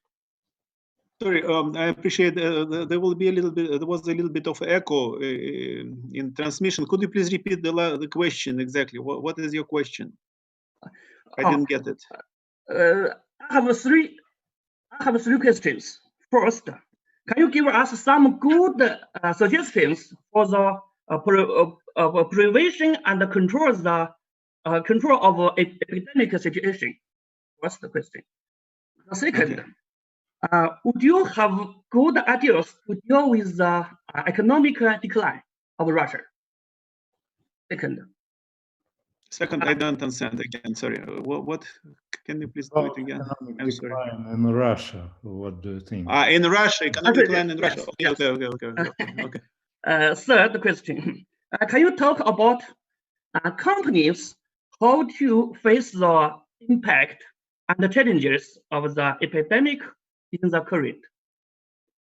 Sorry, I appreciate there will be a little bit. There was a little bit of echo in transmission. Could you please repeat the question exactly? What is your question? I didn't get it. I have three questions. First, can you give us some good suggestions for the prevention and control of epidemic situation? First question. The second. Would you have good ideas to deal with the economic decline of Russia? Second, I don't understand again. Sorry. What? Can you please do it again? I'm sorry. In Russia, what do you think? In Russia, economic decline in Russia. Okay. Third question. Can you talk about companies, how to face the impact and the challenges of the epidemic in the current?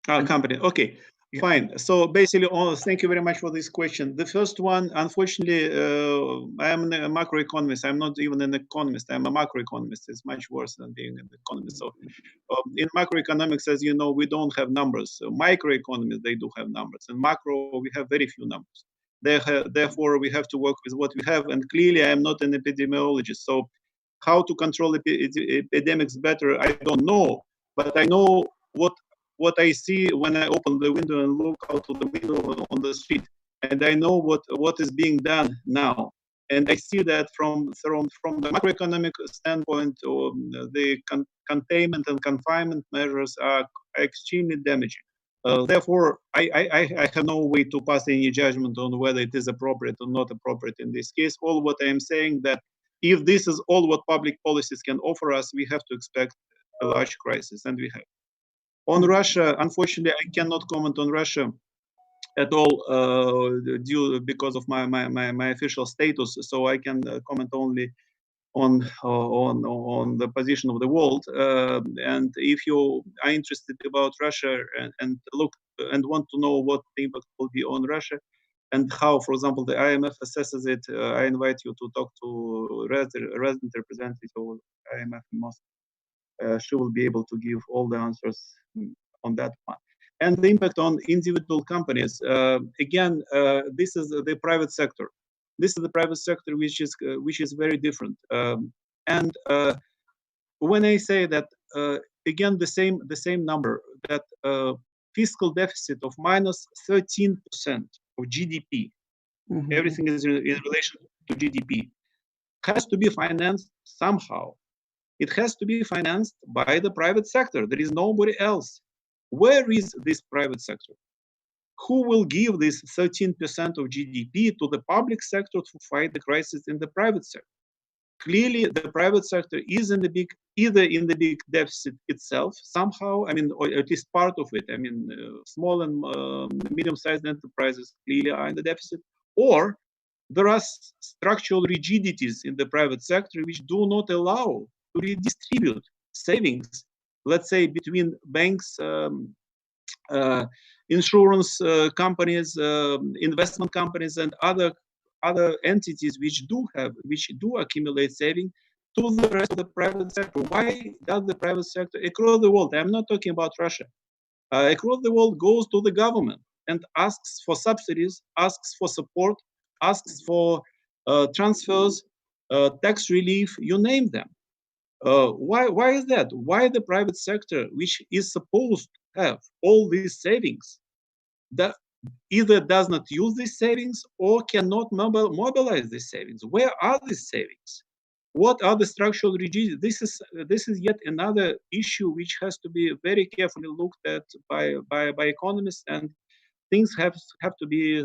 Company. Okay, fine. So basically, thank you very much for this question. The first one, unfortunately, I am a macroeconomist. I'm not even an economist. I'm a macroeconomist. It's much worse than being an economist. So in macroeconomics, as you know, we don't have numbers. So microeconomists, they do have numbers. And macro, we have very few numbers. Therefore, we have to work with what we have. And clearly, I am not an epidemiologist. So how to control epidemics better, I don't know. But I know what I see when I open the window and look out of the window on the street, and I know what is being done now, and I see that from the macroeconomic standpoint, the containment and confinement measures are extremely damaging. Therefore, I have no way to pass any judgment on whether it is appropriate or not appropriate in this case. All what I am saying that if this is all what public policies can offer us, we have to expect a large crisis, and we have. On Russia, unfortunately, I cannot comment on Russia at all because of my official status. So I can comment only on the position of the world. And if you are interested about Russia and look and want to know what the impact will be on Russia and how, for example, the IMF assesses it, I invite you to talk to resident representative of IMF in Moscow. She will be able to give all the answers on that one. And the impact on individual companies. Again, this is the private sector. This is the private sector, which is very different. And when I say that, again, the same number, that fiscal deficit of minus 13% of GDP, everything is in relation to GDP, has to be financed somehow. It has to be financed by the private sector. There is nobody else. Where is this private sector? Who will give this 13% of GDP to the public sector to fight the crisis in the private sector? Clearly, the private sector is in the big, either in the big deficit itself somehow, I mean, or at least part of it. I mean, small and medium-sized enterprises clearly are in the deficit, or there are structural rigidities in the private sector which do not allow to redistribute savings, let's say, between banks, insurance companies, investment companies, and other entities which do accumulate saving to the rest of the private sector. Why does the private sector across the world, I'm not talking about Russia, across the world goes to the government and asks for subsidies, asks for support, asks for transfers, tax relief, you name them. Why is that? Why the private sector, which is supposed to have all these savings, that either does not use these savings or cannot mobilize these savings? Where are these savings? What are the structural rigidities? This is yet another issue which has to be very carefully looked at by economists, and things have to be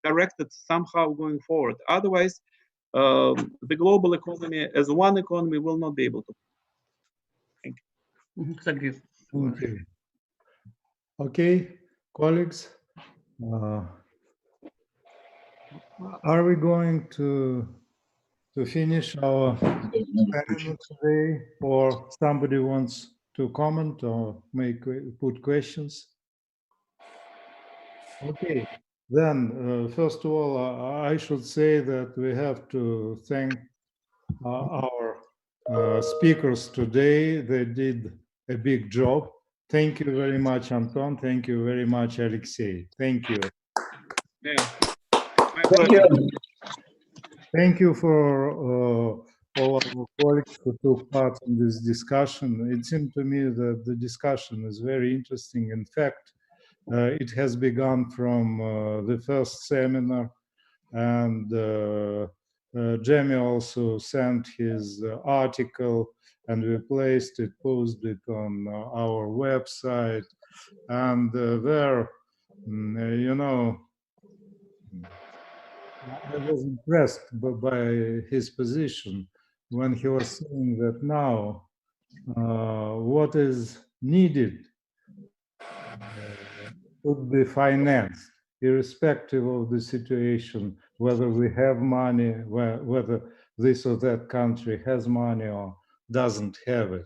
corrected somehow going forward. Otherwise, the global economy as one economy will not be able to. Thank you. Thank you. Thank you. Okay, colleagues, are we going to finish our panel today, or somebody wants to comment or put questions? Okay, then first of all, I should say that we have to thank our speakers today. They did a big job. Thank you very much, Anton. Thank you very much, Alexei. Thank you. Yeah. My pleasure. Thank you for all our colleagues who took part in this discussion. It seemed to me that the discussion is very interesting. In fact, it has begun from the first seminar, and Jamie also sent his article, and we posted it on our website. And there, you know, I was impressed by his position when he was saying that now what is needed should be financed, irrespective of the situation, whether we have money, whether this or that country has money or doesn't have it.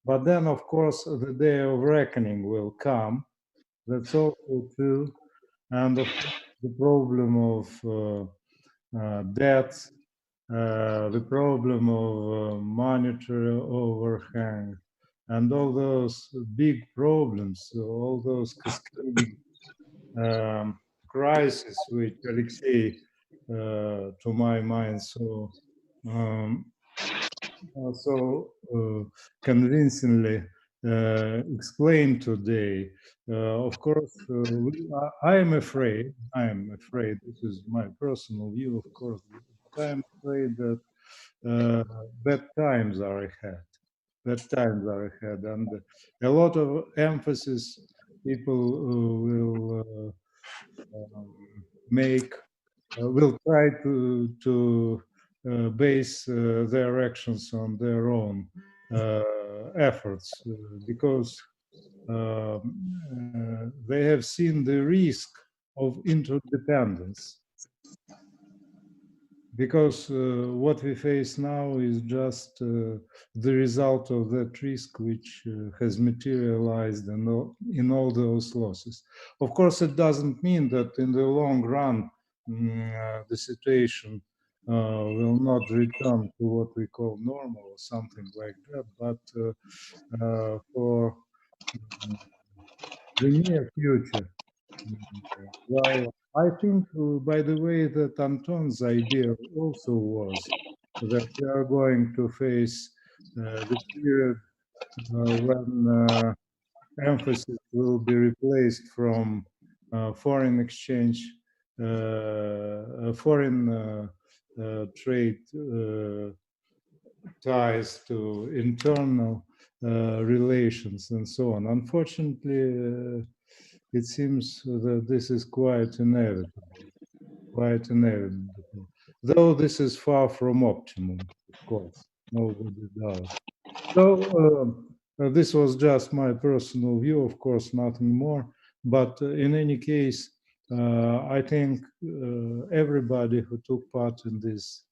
But then, of course, the day of reckoning will come. That's also true. And of course, the problem of debts, the problem of monetary overhang, and all those big problems, all those cascading crises, which Alexei, to my mind, so convincingly explained today. Of course, I am afraid, this is my personal view, of course, I am afraid that bad times are ahead. Bad times are ahead, and a lot of emphasis people will will try to base their actions on their own efforts because they have seen the risk of interdependence. Because what we face now is just the result of that risk which has materialized in all those losses. Of course, it doesn't mean that in the long run the situation will not return to what we call normal or something like that, but for the near future. Well, I think, by the way, that Anton's idea also was that we are going to face the period when emphasis will be replaced from foreign exchange, foreign trade ties to internal relations and so on. Unfortunately, it seems that this is quite inevitable, though this is far from optimum, of course, nobody does. So this was just my personal view, of course, nothing more, but in any case, I think everybody who took part in this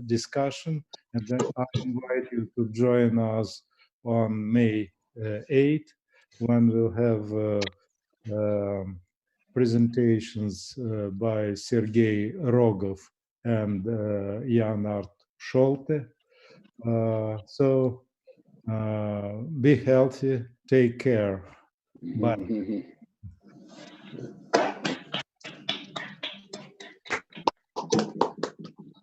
discussion, and then I invite you to join us on May 8th, when we'll have presentations by Sergei Rogov and Jan Art Scholte. So be healthy, take care. Bye.